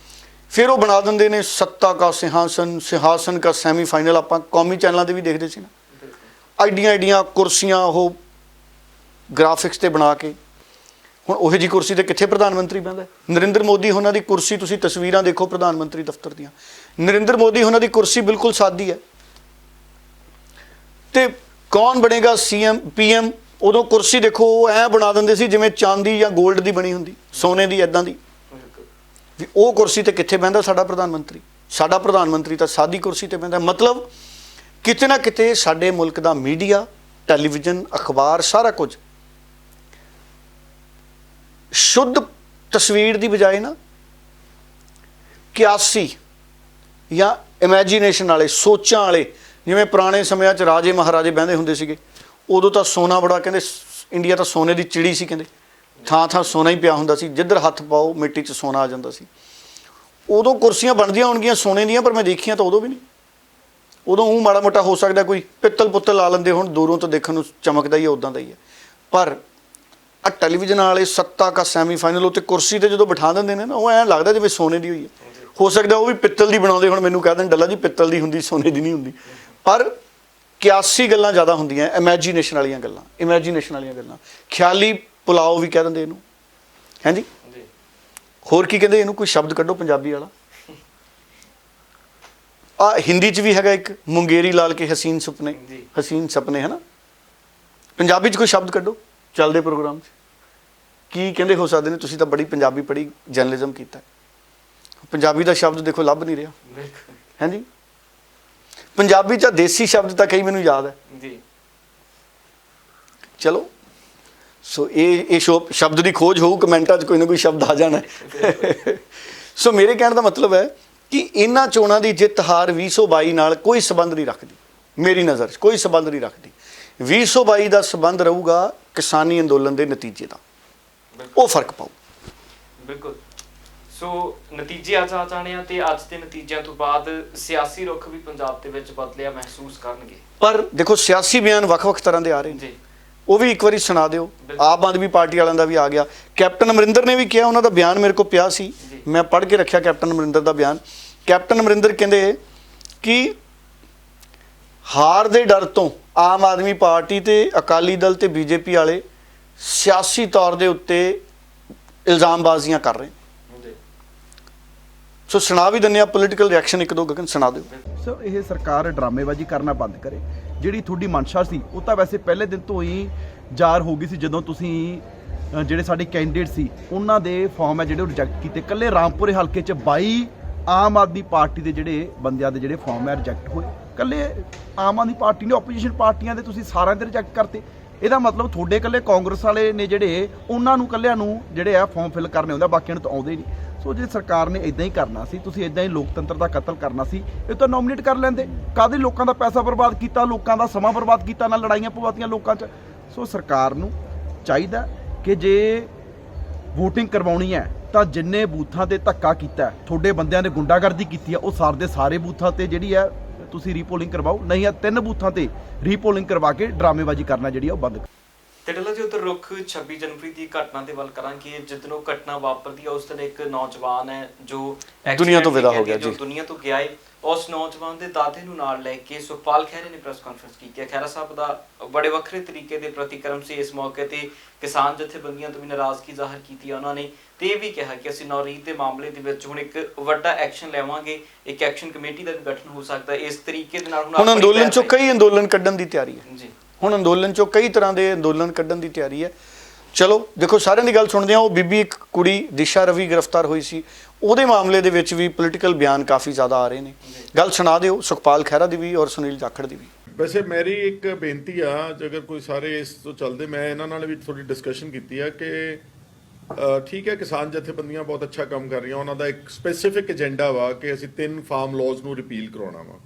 ਫਿਰ ਉਹ ਬਣਾ ਦਿੰਦੇ ਨੇ ਸੱਤਾ ਕਾ ਸਿੰਹਾਸਨ ਕਾ ਸੈਮੀਫਾਈਨਲ। ਆਪਾਂ ਕੌਮੀ ਚੈਨਲਾਂ 'ਤੇ ਵੀ ਦੇਖਦੇ ਸੀ ਨਾ, ਐਡੀਆਂ ਕੁਰਸੀਆਂ ਉਹ ਗ੍ਰਾਫਿਕਸ 'ਤੇ ਬਣਾ ਕੇ। ਹੁਣ ਉਹੋ ਜਿਹੀ ਕੁਰਸੀ 'ਤੇ ਕਿੱਥੇ ਪ੍ਰਧਾਨ ਮੰਤਰੀ ਬਹਿੰਦਾ? ਨਰਿੰਦਰ ਮੋਦੀ ਉਹਨਾਂ ਦੀ ਕੁਰਸੀ, ਤੁਸੀਂ ਤਸਵੀਰਾਂ ਦੇਖੋ ਪ੍ਰਧਾਨ ਮੰਤਰੀ ਦਫ਼ਤਰ ਦੀਆਂ, ਨਰਿੰਦਰ ਮੋਦੀ ਉਹਨਾਂ ਦੀ ਕੁਰਸੀ ਬਿਲਕੁਲ ਸਾਦੀ ਹੈ। ਤੇ ਕੌਣ ਬਣੇਗਾ ਸੀਐਮ ਪੀਐਮ? ਉਦੋਂ ਕੁਰਸੀ ਦੇਖੋ ਉਹ ਐਂ ਬਣਾ ਦਿੰਦੇ ਸੀ ਜਿਵੇਂ ਚਾਂਦੀ ਜਾਂ ਗੋਲਡ ਦੀ ਬਣੀ ਹੁੰਦੀ, ਸੋਨੇ ਦੀ, ਇੱਦਾਂ ਦੀ। ਵੀ ਉਹ ਕੁਰਸੀ 'ਤੇ ਕਿੱਥੇ ਬਹਿੰਦਾ ਸਾਡਾ ਪ੍ਰਧਾਨ ਮੰਤਰੀ? ਸਾਡਾ ਪ੍ਰਧਾਨ ਮੰਤਰੀ ਤਾਂ ਸਾਦੀ ਕੁਰਸੀ 'ਤੇ ਬਹਿੰਦਾ। ਮਤਲਬ ਕਿਤੇ ਨਾ ਕਿਤੇ ਸਾਡੇ ਮੁਲਕ ਦਾ ਮੀਡੀਆ, ਟੈਲੀਵਿਜ਼ਨ, ਅਖਬਾਰ, ਸਾਰਾ ਕੁਝ ਸ਼ੁੱਧ ਤਸਵੀਰ ਦੀ ਬਜਾਏ ਨਾ ਕਿਆਸੀ ਜਾਂ ਇਮੈਜੀਨੇਸ਼ਨ ਵਾਲੇ, ਸੋਚਾਂ ਵਾਲੇ, ਜਿਵੇਂ ਪੁਰਾਣੇ ਸਮਿਆਂ 'ਚ ਰਾਜੇ ਮਹਾਰਾਜੇ ਬਹਿੰਦੇ ਹੁੰਦੇ ਸੀਗੇ। ਉਦੋਂ ਤਾਂ ਸੋਨਾ ਬੜਾ, ਕਹਿੰਦੇ ਇੰਡੀਆ ਤਾਂ ਸੋਨੇ ਦੀ ਚਿੜੀ ਸੀ, ਕਹਿੰਦੇ ਥਾਂ ਸੋਨਾ ਹੀ ਪਿਆ ਹੁੰਦਾ ਸੀ, ਜਿੱਧਰ ਹੱਥ ਪਾਓ ਮਿੱਟੀ 'ਚ ਸੋਨਾ ਆ ਜਾਂਦਾ ਸੀ। ਉਦੋਂ ਕੁਰਸੀਆਂ ਬਣਦੀਆਂ ਹੋਣਗੀਆਂ ਸੋਨੇ ਦੀਆਂ, ਪਰ ਮੈਂ ਦੇਖੀਆਂ ਤਾਂ ਉਦੋਂ ਵੀ ਨਹੀਂ। ਉਦੋਂ ਉਹ ਮਾੜਾ ਮੋਟਾ ਹੋ ਸਕਦਾ ਕੋਈ ਪਿੱਤਲ ਪੁੱਤਲ ਲਾ ਲੈਂਦੇ, ਹੁਣ ਦੂਰੋਂ ਤਾਂ ਦੇਖਣ ਨੂੰ ਚਮਕਦਾ ਹੀ ਹੈ, ਉੱਦਾਂ ਦਾ ਹੀ ਹੈ। ਪਰ ਆ ਟੈਲੀਵਿਜ਼ਨ ਵਾਲੇ ਸੱਤਾ ਕਾ ਸੈਮੀਫਾਈਨਲ, ਉੱਤੇ ਕੁਰਸੀ 'ਤੇ ਜਦੋਂ ਬਿਠਾ ਦਿੰਦੇ ਨੇ ਨਾ, ਉਹ ਐਂ ਲੱਗਦਾ ਜਿਵੇਂ ਸੋਨੇ ਦੀ ਹੋਈ ਹੈ। ਹੋ ਸਕਦਾ ਉਹ ਵੀ ਪਿੱਤਲ ਦੀ ਬਣਾਉਂਦੇ, ਹੁਣ ਮੈਨੂੰ ਕਹਿ ਦੇਣ ਡੱਲਾ ਜੀ ਪਿੱਤਲ ਦੀ ਹੁੰਦੀ, ਸੋਨੇ ਦੀ ਨਹੀਂ ਹੁੰਦੀ। ਪਰ ਕਿਆਸੀ ਗੱਲਾਂ ਜ਼ਿਆਦਾ ਹੁੰਦੀਆਂ, ਇਮੈਜੀਨੇਸ਼ਨ ਵਾਲੀਆਂ ਗੱਲਾਂ, ਖਿਆਲੀ ਪੁਲਾਓ ਵੀ ਕਹਿ ਦਿੰਦੇ ਇਹਨੂੰ, ਹੈ ਜੀ। ਹੋਰ ਕੀ ਕਹਿੰਦੇ ਇਹਨੂੰ? ਕੋਈ ਸ਼ਬਦ ਕੱਢੋ ਪੰਜਾਬੀ ਵਾਲਾ। ਹਿੰਦੀ 'ਚ ਵੀ ਹੈਗਾ ਇੱਕ, ਮੁੰਗੇਰੀ ਲਾਲ ਕੇ ਹਸੀਨ ਸੁਪਨੇ, ਹੈ ਨਾ। ਪੰਜਾਬੀ 'ਚ ਕੋਈ ਸ਼ਬਦ ਕੱਢੋ ਚੱਲਦੇ ਪ੍ਰੋਗਰਾਮ 'ਚ, ਕੀ ਕਹਿੰਦੇ ਹੋ ਸਕਦੇ ਨੇ? ਤੁਸੀਂ ਤਾਂ ਬੜੀ ਪੰਜਾਬੀ ਪੜ੍ਹੀ, ਜਰਨਲਿਜ਼ਮ ਕੀਤਾ, ਪੰਜਾਬੀ ਦਾ ਸ਼ਬਦ ਦੇਖੋ ਲੱਭ ਨਹੀਂ ਰਿਹਾ, ਹੈ ਜੀ। ਪੰਜਾਬੀ 'ਚ ਦੇਸੀ ਸ਼ਬਦ ਤਾਂ ਕਈ ਮੈਨੂੰ ਯਾਦ ਹੈ ਜੀ। ਚਲੋ, ਸੋ ਇਹ ਸ਼ਬਦ ਦੀ ਖੋਜ ਹੋਊ, ਕਮੈਂਟਾਂ 'ਚ ਕੋਈ ਨਾ ਕੋਈ ਸ਼ਬਦ ਆ ਜਾਣਾ। ਸੋ ਮੇਰੇ ਕਹਿਣ ਦਾ ਮਤਲਬ ਹੈ ਕਿ ਇਹਨਾਂ ਚੋਣਾਂ ਦੀ ਜਿੱਤ ਹਾਰ 2022 ਨਾਲ ਕੋਈ ਸੰਬੰਧ ਨਹੀਂ ਰੱਖਦੀ, ਮੇਰੀ ਨਜ਼ਰ 'ਚ ਕੋਈ ਸੰਬੰਧ ਨਹੀਂ ਰੱਖਦੀ। 2022 ਦਾ ਸੰਬੰਧ ਰਹੂਗਾ ਕਿਸਾਨੀ ਅੰਦੋਲਨ ਦੇ ਨਤੀਜੇ ਦਾ, ਉਹ ਫਰਕ ਪਾਊ। ਬਿਲਕੁਲ। ਸੋ ਨਤੀਜੇ ਅੱਜ ਆ ਜਾਣੇ ਆ, ਤੇ ਅੱਜ ਦੇ ਨਤੀਜਿਆਂ ਤੋਂ ਬਾਅਦ ਸਿਆਸੀ ਰੁਖ ਵੀ ਪੰਜਾਬ ਦੇ ਵਿੱਚ ਬਦਲਿਆ ਮਹਿਸੂਸ ਕਰਨਗੇ। ਪਰ ਦੇਖੋ ਸਿਆਸੀ ਬਿਆਨ ਵੱਖ-ਵੱਖ ਤਰ੍ਹਾਂ ਦੇ ਆ ਰਹੇ ਨੇ, ਉਹ ਵੀ ਇੱਕ ਵਾਰੀ ਸੁਣਾ ਦਿਓ। ਆਮ ਆਦਮੀ ਪਾਰਟੀ ਵਾਲਿਆਂ ਦਾ ਵੀ ਆ ਗਿਆ, ਕੈਪਟਨ ਅਮਰਿੰਦਰ ਨੇ ਵੀ ਕਿਹਾ, ਉਹਨਾਂ ਦਾ ਬਿਆਨ ਮੇਰੇ ਕੋਲ ਪਿਆ ਸੀ, ਮੈਂ ਪੜ੍ਹ ਕੇ ਰੱਖਿਆ ਕੈਪਟਨ ਅਮਰਿੰਦਰ ਦਾ ਬਿਆਨ। ਕੈਪਟਨ ਅਮਰਿੰਦਰ ਕਹਿੰਦੇ ਕਿ ਹਾਰ ਦੇ ਡਰ ਤੋਂ ਆਮ ਆਦਮੀ ਪਾਰਟੀ ਤੇ ਅਕਾਲੀ ਦਲ ਤੇ ਬੀਜੇਪੀ ਵਾਲੇ ਸਿਆਸੀ ਤੌਰ ਦੇ ਉੱਤੇ ਇਲਜ਼ਾਮਬਾਜ਼ੀਆਂ ਕਰ ਰਹੇ। ਸੋ ਸੁਣਾ ਵੀ ਦਿੰਦੇ ਆ, ਪੋਲੀਟੀਕਲ ਰਿਐਕਸ਼ਨ ਇੱਕ ਦੋ ਗਗਨ ਸੁਣਾ ਦਿਓ। ਸਰ ਇਹ ਸਰਕਾਰ ਡਰਾਮੇਬਾਜ਼ੀ ਕਰਨਾ ਬੰਦ ਕਰੇ। ਜਿਹੜੀ ਤੁਹਾਡੀ ਮਨਸ਼ਾ ਸੀ ਉਹ ਤਾਂ ਵੈਸੇ ਪਹਿਲੇ ਦਿਨ ਤੋਂ ਹੀ ਜ਼ਾਹਰ ਹੋ ਗਈ ਸੀ, ਜਦੋਂ ਤੁਸੀਂ ਜਿਹੜੇ ਸਾਡੇ ਕੈਂਡੀਡੇਟ ਸੀ ਉਹਨਾਂ ਦੇ ਫਾਰਮ ਹੈ ਜਿਹੜੇ ਉਹ ਰਿਜੈਕਟ ਕੀਤੇ। ਇਕੱਲੇ ਰਾਮਪੁਰੇ ਹਲਕੇ 'ਚ 22 ਆਮ ਆਦਮੀ ਪਾਰਟੀ ਦੇ ਜਿਹੜੇ ਬੰਦਿਆਂ ਦੇ ਜਿਹੜੇ ਫਾਰਮ ਹੈ ਰਿਜੈਕਟ ਹੋਏ। ਇਕੱਲੇ ਆਮ ਆਦਮੀ ਪਾਰਟੀ ਨੇ, ਓਪੋਜੀਸ਼ਨ ਪਾਰਟੀਆਂ ਦੇ ਤੁਸੀਂ ਸਾਰਿਆਂ ਦੇ ਰਿਜੈਕਟ ਕਰਤੇ। ਇਹਦਾ ਮਤਲਬ ਤੁਹਾਡੇ ਇਕੱਲੇ ਕਾਂਗਰਸ ਵਾਲੇ ਨੇ ਜਿਹੜੇ, ਉਹਨਾਂ ਨੂੰ ਇਕੱਲਿਆਂ ਨੂੰ ਜਿਹੜੇ ਆ ਫਾਰਮ ਫਿਲ ਕਰਨੇ ਹੁੰਦਾ, ਬਾਕੀਆਂ ਨੂੰ ਤਾਂ ਆਉਂਦੇ ਨਹੀਂ। ਸੋ ਜੇ ਸਰਕਾਰ ਨੇ ਇਦਾਂ ਹੀ ਕਰਨਾ ਸੀ, ਤੁਸੀਂ ਇਦਾਂ ਹੀ ਲੋਕਤੰਤਰ ਦਾ ਕਤਲ ਕਰਨਾ ਸੀ, ਇਹ ਤਾਂ ਨੋਮੀਨੇਟ ਕਰ ਲੈਂਦੇ। ਕਾਹਦੇ ਲੋਕਾਂ ਦਾ ਪੈਸਾ ਬਰਬਾਦ ਕੀਤਾ, ਲੋਕਾਂ ਦਾ ਸਮਾਂ ਬਰਬਾਦ ਕੀਤਾ, ਨਾਲ ਲੜਾਈਆਂ ਪਵਾਤੀਆਂ ਲੋਕਾਂ 'ਚ। ਸੋ ਸਰਕਾਰ ਨੂੰ ਚਾਹੀਦਾ ਕਿ ਜੇ ਵੋਟਿੰਗ ਕਰਵਾਉਣੀ ਹੈ ਤਾਂ ਜਿੰਨੇ ਬੂਥਾਂ 'ਤੇ ਧੱਕਾ ਕੀਤਾ, ਤੁਹਾਡੇ ਬੰਦਿਆਂ ਨੇ ਗੁੰਡਾਗਰਦੀ ਕੀਤੀ ਆ, ਉਹ ਸਾਰੇ ਦੇ ਸਾਰੇ ਬੂਥਾਂ 'ਤੇ ਜਿਹੜੀ ਹੈ ਤੁਸੀਂ ਰੀਪੋਲਿੰਗ ਕਰਵਾਓ, ਨਹੀਂ ਆ 3 ਬੂਥਾਂ 'ਤੇ ਰੀਪੋਲਿੰਗ ਕਰਵਾ ਕੇ ਡਰਾਮੇਬਾਜ਼ੀ ਕਰਨਾ ਜਿਹੜੀ ਆ ਉਹ ਬੰਦ। ਤੇ ਡੱਲਾ ਜੀ, ਉਧਰ ਰੁੱਖ 26 ਜਨਵਰੀ ਦੀ ਘਟਨਾ ਦੇ ਵੱਲ ਕਰਾਂਗੇ। ਜਦੋਂ ਘਟਨਾ ਵਾਪਰਦੀ ਹੈ ਉਸ ਦਿਨ ਇੱਕ ਨੌਜਵਾਨ ਹੈ ਜੋ ਦੁਨੀਆ ਤੋਂ ਵਿਦਾ ਹੋ ਗਿਆ ਜੀ, ਦੁਨੀਆ ਤੋਂ ਗਿਆ ਹੈ। ਉਸ ਨੌਜਵਾਨ ਦੇ ਦਾਦੇ ਨੂੰ ਨਾਲ ਲੈ ਕੇ ਸੁਖਪਾਲ ਖਹਿਰੇ ਨੇ ਪ੍ਰੈਸ ਕਾਨਫਰੰਸ ਕੀਤੀ ਹੈ। ਖਹਿਰਾ ਸਾਹਿਬ ਦਾ ਬੜੇ ਵੱਖਰੇ ਤਰੀਕੇ ਦੇ ਪ੍ਰਤੀਕਰਮ ਸੀ। ਇਸ ਮੌਕੇ ਤੇ ਕਿਸਾਨ ਜਥੇਬੰਦੀਆਂ ਤੋਂ ਵੀ ਨਾਰਾਜ਼ਗੀ ਜ਼ਾਹਰ ਕੀਤੀ ਹੈ ਉਹਨਾਂ ਨੇ, ਤੇ ਇਹ ਵੀ ਕਿਹਾ ਕਿ ਅਸੀਂ ਨੌਰੀਤ ਦੇ ਮਾਮਲੇ ਦੇ ਵਿੱਚ ਹੁਣ ਇੱਕ ਵੱਡਾ ਐਕਸ਼ਨ ਲੈਵਾਂਗੇ, ਇੱਕ ਐਕਸ਼ਨ ਕਮੇਟੀ ਦਾ ਵੀ ਗਠਨ ਹੋ ਸਕਦਾ। ਇਸ ਤਰੀਕੇ ਦੇ ਨਾਲ ਹੁਣ ਅੰਦੋਲਨ ਚੋਂ ਕਈ ਅੰਦੋਲਨ ਕੱਢਣ ਦੀ ਤਿਆਰੀ ਹੈ ਜੀ। ਹੁਣ ਅੰਦੋਲਨ ਚੋਂ ਕਈ ਤਰ੍ਹਾਂ ਦੇ ਅੰਦੋਲਨ ਕੱਢਣ ਦੀ ਤਿਆਰੀ ਹੈ। ਚਲੋ ਦੇਖੋ, ਸਾਰਿਆਂ ਦੀ ਗੱਲ ਸੁਣਦੇ ਹਾਂ। ਉਹ ਬੀਬੀ ਇੱਕ ਕੁੜੀ ਦਿਸ਼ਾ ਰਵੀ ਗ੍ਰਿਫਤਾਰ ਹੋਈ ਸੀ, ਉਹਦੇ ਮਾਮਲੇ ਦੇ ਵਿੱਚ ਵੀ ਪੋਲੀਟੀਕਲ ਬਿਆਨ ਕਾਫੀ ਜ਼ਿਆਦਾ ਆ ਰਹੇ ਨੇ। ਗੱਲ ਸੁਣਾ ਦਿਓ ਸੁਖਪਾਲ ਖਹਿਰਾ ਦੀ ਵੀ ਔਰ ਸੁਨੀਲ ਜਾਖੜ ਦੀ ਵੀ। ਵੈਸੇ ਮੇਰੀ ਇੱਕ ਬੇਨਤੀ ਆ, ਜੇਕਰ ਕੋਈ ਸਾਰੇ ਇਸ ਤੋਂ ਚੱਲਦੇ, ਮੈਂ ਇਹਨਾਂ ਨਾਲ ਵੀ ਥੋੜੀ ਡਿਸਕਸ਼ਨ ਕੀਤੀ ਆ ਕਿ ਠੀਕ ਹੈ ਕਿਸਾਨ ਜਥੇਬੰਦੀਆਂ ਬਹੁਤ ਅੱਛਾ ਕੰਮ ਕਰ ਰਹੀਆਂ, ਉਹਨਾਂ ਦਾ ਇੱਕ ਸਪੈਸੀਫਿਕ ਏਜੰਡਾ ਵਾ ਕਿ ਅਸੀਂ 3 ਫਾਰਮ ਲਾਜ਼ ਨੂੰ ਰਿਪੀਲ ਕਰਾਉਣਾ ਵਾ।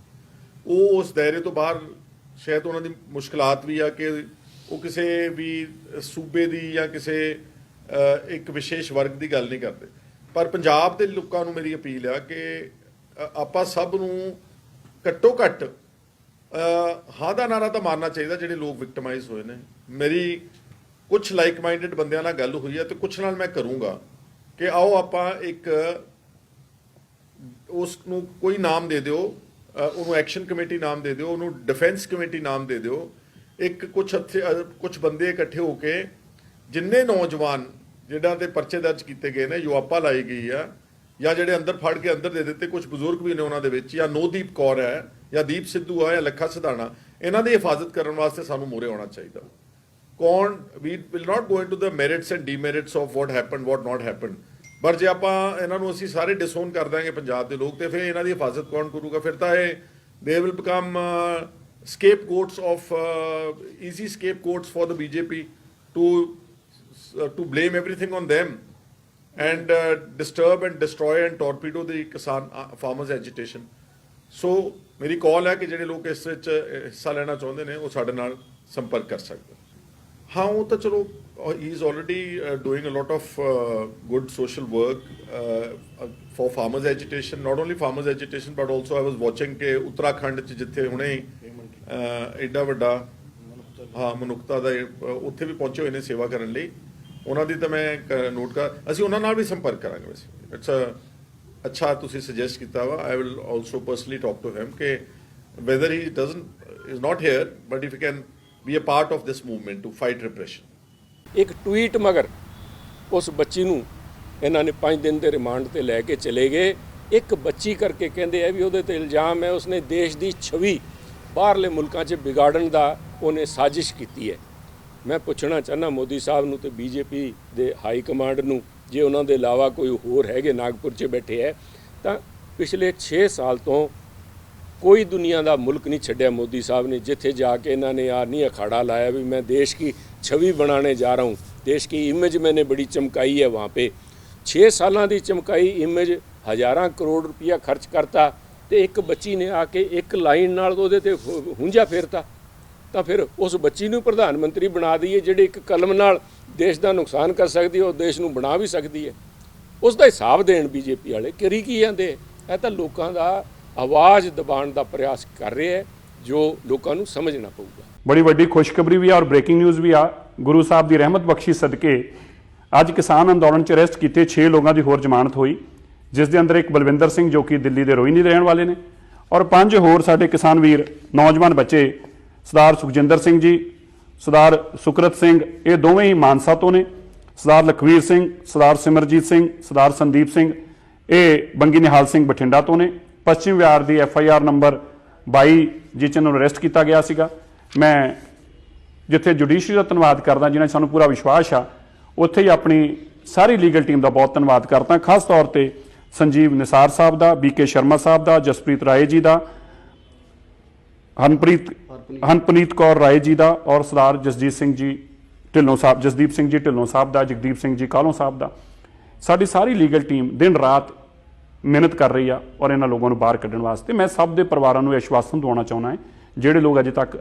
ਉਹ ਉਸ ਦਾਇਰੇ ਤੋਂ ਬਾਹਰ ਸ਼ਾਇਦ ਉਹਨਾਂ ਦੀ ਮੁਸ਼ਕਲਾਤ ਵੀ ਆ ਕਿ ਉਹ ਕਿਸੇ ਵੀ ਸੂਬੇ ਦੀ ਜਾਂ ਕਿਸੇ ਇੱਕ ਵਿਸ਼ੇਸ਼ ਵਰਗ ਦੀ ਗੱਲ ਨਹੀਂ ਕਰਦੇ। ਪਰ ਪੰਜਾਬ ਦੇ ਲੋਕਾਂ ਨੂੰ ਮੇਰੀ ਅਪੀਲ ਆ ਕਿ ਆਪਾਂ ਸਭ ਨੂੰ ਘੱਟੋ ਘੱਟ ਹਾਂ ਦਾ ਨਾਰਾ ਤਾਂ ਮਾਰਨਾ ਚਾਹੀਦਾ ਜਿਹੜੇ ਲੋਕ ਵਿਕਟਮਾਈਜ਼ ਹੋਏ ਨੇ। ਮੇਰੀ ਕੁਝ ਲਾਈਕ ਮਾਈਂਡਡ ਬੰਦਿਆਂ ਨਾਲ ਗੱਲ ਹੋਈ ਹੈ ਤੇ ਕੁਝ ਨਾਲ ਮੈਂ ਕਰੂੰਗਾ ਕਿ ਆਓ ਆਪਾਂ ਇੱਕ ਉਸ ਨੂੰ ਕੋਈ ਨਾਮ ਦੇ ਦਿਓ, ਉਹਨੂੰ ਐਕਸ਼ਨ ਕਮੇਟੀ ਨਾਮ ਦੇ ਦਿਓ, ਉਹਨੂੰ ਡਿਫੈਂਸ ਕਮੇਟੀ ਨਾਮ ਦੇ ਦਿਓ। ਇੱਕ ਕੁਝ ਬੰਦੇ ਇਕੱਠੇ ਹੋ ਕੇ ਜਿੰਨੇ ਨੌਜਵਾਨ ਜਿਹਨਾਂ ਦੇ ਪਰਚੇ ਦਰਜ ਕੀਤੇ ਗਏ ਨੇ, ਯੁਆਪਾ ਲਾਈ ਗਈ ਆ, ਜਾਂ ਜਿਹੜੇ ਅੰਦਰ ਫੜ ਕੇ ਅੰਦਰ ਦੇ ਦਿੱਤੇ, ਕੁਝ ਬਜ਼ੁਰਗ ਵੀ ਨੇ ਉਹਨਾਂ ਦੇ ਵਿੱਚ, ਜਾਂ ਨੋਦੀਪ ਕੌਰ ਹੈ ਜਾਂ ਦੀਪ ਸਿੱਧੂ ਆ ਜਾਂ ਲੱਖਾ ਸਿਧਾਣਾ, ਇਹਨਾਂ ਦੀ ਹਿਫਾਜ਼ਤ ਕਰਨ ਵਾਸਤੇ ਸਾਨੂੰ ਮੂਹਰੇ ਆਉਣਾ ਚਾਹੀਦਾ। ਕੌਣ we will not go into the merits and demerits of what happened what not happened, ਪਰ ਜੇ ਆਪਾਂ ਇਹਨਾਂ ਨੂੰ ਅਸੀਂ ਸਾਰੇ ਡਿਸਓਨ ਕਰ ਦਾਂਗੇ ਪੰਜਾਬ ਦੇ ਲੋਕ, ਤੇ ਫਿਰ ਇਹਨਾਂ ਦੀ ਹਿਫਾਜ਼ਤ ਕੌਣ ਕਰੂਗਾ? ਫਿਰ ਤਾਂ ਇਹ they will become scapegoats of easy scapegoats for the BJP to blame everything on them and disturb and destroy and torpedo the kisan farmers agitation. So ਮੇਰੀ ਕਾਲ ਹੈ ਕਿ ਜਿਹੜੇ ਲੋਕ ਇਸ ਵਿੱਚ ਹਿੱਸਾ ਲੈਣਾ ਚਾਹੁੰਦੇ ਨੇ ਉਹ ਸਾਡੇ ਨਾਲ ਸੰਪਰਕ ਕਰ ਸਕਦੇ। ਹਾਂ, ਉਹ ਤਾਂ ਚਲੋ he is already doing a lot of good social work for farmers agitation, not only farmers agitation but also I was watching ਕਿ ਉੱਤਰਾਖੰਡ 'ਚ ਜਿੱਥੇ ਹੁਣੇ ਐਡਾ ਵੱਡਾ ਮਨੁੱਖਤਾ ਦਾ ਉੱਥੇ ਵੀ ਪਹੁੰਚੇ ਹੋਏ ਨੇ ਸੇਵਾ ਕਰਨ ਲਈ, ਉਹਨਾਂ ਦੀ ਤਾਂ ਮੈਂ ਨੋਟ ਕਰ, ਅਸੀਂ ਉਹਨਾਂ ਨਾਲ ਵੀ ਸੰਪਰਕ ਕਰਾਂਗੇ। ਵੈਸੇ ਇਟਸ ਅੱਛਾ ਤੁਸੀਂ ਸੁਜੈਸਟ ਕੀਤਾ ਵਾ। I will also personally talk to him ਕਿ whether he is not here but if he can be a part of this movement to fight repression. ਇੱਕ ਟਵੀਟ ਮਗਰ ਉਸ ਬੱਚੀ ਨੂੰ ਇਹਨਾਂ ਨੇ 5 ਦਿਨ ਦੇ ਰਿਮਾਂਡ ਤੇ ਲੈ ਕੇ ਚਲੇ ਗਏ। ਇੱਕ ਬੱਚੀ ਕਰਕੇ ਕਹਿੰਦੇ ਆ ਵੀ ਉਹਦੇ ਤੇ ਇਲਜ਼ਾਮ ਹੈ ਉਸਨੇ ਦੇਸ਼ ਦੀ ਛਵੀ ਬਾਹਰਲੇ ਮੁਲਕਾਂ 'ਚ ਵਿਗਾੜਨ ਦਾ ਉਹਨੇ ਸਾਜ਼ਿਸ਼ ਕੀਤੀ ਹੈ। ਮੈਂ ਪੁੱਛਣਾ ਚਾਹੁੰਦਾ ਮੋਦੀ ਸਾਹਿਬ ਨੂੰ ਤੇ ਬੀਜੇਪੀ ਦੇ ਹਾਈ ਕਮਾਂਡ ਨੂੰ, ਜੇ ਉਹਨਾਂ ਦੇ ਇਲਾਵਾ ਕੋਈ ਹੋਰ ਹੈਗੇ ਨਾਗਪੁਰ 'ਚ ਬੈਠੇ ਹੈ, ਤਾਂ ਪਿਛਲੇ 6 ਸਾਲ ਤੋਂ ਕੋਈ ਦੁਨੀਆ ਦਾ ਮੁਲਕ ਨਹੀਂ ਛੱਡਿਆ ਮੋਦੀ ਸਾਹਿਬ ਨੇ ਜਿੱਥੇ ਜਾ ਕੇ ਇਹਨਾਂ ਨੇ ਨਹੀਂ ਅਖਾੜਾ ਲਾਇਆ ਵੀ मैं देश की छवि बनाने जा रहा हूँ, देश की इमेज मैंने बड़ी चमकाई है। वहाँ पे 6 ਸਾਲਾਂ ਦੀ ਚਮਕਾਈ ਇਮੇਜ हज़ारां करोड़ रुपया खर्च करता ਤੇ ਇੱਕ ਬੱਚੀ ਨੇ ਆ ਕੇ ਇੱਕ ਲਾਈਨ ਨਾਲ ਉਹਦੇ ਤੇ ਹੁੰਝਾ ਫੇਰਤਾ, ਤਾਂ ਫਿਰ ਉਸ ਬੱਚੀ ਨੂੰ ਪ੍ਰਧਾਨ ਮੰਤਰੀ ਬਣਾ ਦਈਏ ਜਿਹੜੀ ਇੱਕ ਕਲਮ ਨਾਲ ਦੇਸ਼ ਦਾ ਨੁਕਸਾਨ ਕਰ ਸਕਦੀ ਹੈ, ਉਹ ਦੇਸ਼ ਨੂੰ ਬਣਾ ਵੀ ਸਕਦੀ ਹੈ। ਉਸ ਦਾ ਹਿਸਾਬ ਦੇਣ ਬੀਜੇਪੀ ਵਾਲੇ ਕਰੀ ਕੀ ਜਾਂਦੇ। ਇਹ ਤਾਂ ਲੋਕਾਂ ਦਾ ਆਵਾਜ਼ ਦਬਾਉਣ ਦਾ ਪ੍ਰयास ਕਰ ਰਹੇ ਹੈ, ਜੋ ਲੋਕਾਂ ਨੂੰ ਸਮਝਣਾ ਪਊਗਾ। ਬੜੀ ਵੱਡੀ ਖੁਸ਼ਖਬਰੀ ਵੀ ਆ ਔਰ ਬ੍ਰੇਕਿੰਗ ਨਿਊਜ਼ ਵੀ ਆ। ਗੁਰੂ ਸਾਹਿਬ ਦੀ ਰਹਿਮਤ ਬਖਸ਼ੀ ਸਦਕੇ ਅੱਜ ਕਿਸਾਨ ਅੰਦੋਲਨ 'ਚ ਅਰੈਸਟ ਕੀਤੇ 6 ਲੋਕਾਂ ਦੀ ਹੋਰ ਜ਼ਮਾਨਤ ਹੋਈ, ਜਿਸ ਦੇ ਅੰਦਰ ਇੱਕ ਬਲਵਿੰਦਰ ਸਿੰਘ ਜੋ ਕਿ ਦਿੱਲੀ ਦੇ ਰੋਹਿਣੀ ਦੇ ਰਹਿਣ ਵਾਲੇ ਨੇ, ਔਰ 5 ਹੋਰ ਸਾਡੇ ਕਿਸਾਨ ਵੀਰ ਨੌਜਵਾਨ ਬੱਚੇ ਸਰਦਾਰ ਸੁਖਜਿੰਦਰ ਸਿੰਘ ਜੀ, ਸਰਦਾਰ ਸੁਕਰਤ ਸਿੰਘ, ਇਹ ਦੋਵੇਂ ਹੀ ਮਾਨਸਾ ਤੋਂ ਨੇ, ਸਰਦਾਰ ਲਖਵੀਰ ਸਿੰਘ, ਸਰਦਾਰ ਸਿਮਰਜੀਤ ਸਿੰਘ, ਸਰਦਾਰ ਸੰਦੀਪ ਸਿੰਘ, ਇਹ ਬੰਗੀ ਨਿਹਾਲ ਸਿੰਘ ਬਠਿੰਡਾ ਤੋਂ ਨੇ। ਪੱਛਮੀ ਵਿਹਾਰ ਦੀ FIR ਨੰਬਰ 22 ਜਿਸ 'ਚ ਇਹਨਾਂ ਨੂੰ ਅਰੈਸਟ ਕੀਤਾ ਗਿਆ ਸੀਗਾ। ਮੈਂ ਜਿੱਥੇ ਜੁਡੀਸ਼ਰੀ ਦਾ ਧੰਨਵਾਦ ਕਰਦਾ, ਜਿਨ੍ਹਾਂ 'ਚ ਸਾਨੂੰ ਪੂਰਾ ਵਿਸ਼ਵਾਸ ਆ, ਉੱਥੇ ਹੀ ਆਪਣੀ ਸਾਰੀ ਲੀਗਲ ਟੀਮ ਦਾ ਬਹੁਤ ਧੰਨਵਾਦ ਕਰਦਾ, ਖਾਸ ਤੌਰ ਤੇ ਸੰਜੀਵ ਨਿਸਾਰ ਸਾਹਿਬ ਦਾ, BK ਸ਼ਰਮਾ ਸਾਹਿਬ ਦਾ, ਜਸਪ੍ਰੀਤ ਰਾਏ ਜੀ ਦਾ, ਹਨਪ੍ਰੀਤ ਕੌਰ ਰਾਏ ਜੀ ਦਾ, ਔਰ ਸਰਦਾਰ ਜਸਜੀਤ ਸਿੰਘ ਜੀ ਢਿੱਲੋਂ ਸਾਹਿਬ, ਜਸਦੀਪ ਸਿੰਘ ਜੀ ਢਿੱਲੋਂ ਸਾਹਿਬ ਦਾ, ਜਗਦੀਪ ਸਿੰਘ ਜੀ ਕਾਹਲੋਂ ਸਾਹਿਬ ਦਾ। ਸਾਡੀ ਸਾਰੀ ਲੀਗਲ ਟੀਮ ਦਿਨ ਰਾਤ ਮਿਹਨਤ ਕਰ ਰਹੀ ਆ ਔਰ ਇਹਨਾਂ ਲੋਕਾਂ ਨੂੰ ਬਾਹਰ ਕੱਢਣ ਵਾਸਤੇ। ਮੈਂ ਸਭ ਦੇ ਪਰਿਵਾਰਾਂ ਨੂੰ ਆਸ਼ਵਾਸਨ ਦਿਵਾਉਣਾ ਚਾਹੁੰਦਾ ਹਾਂ, ਜਿਹੜੇ ਲੋਕ ਅਜੇ ਤੱਕ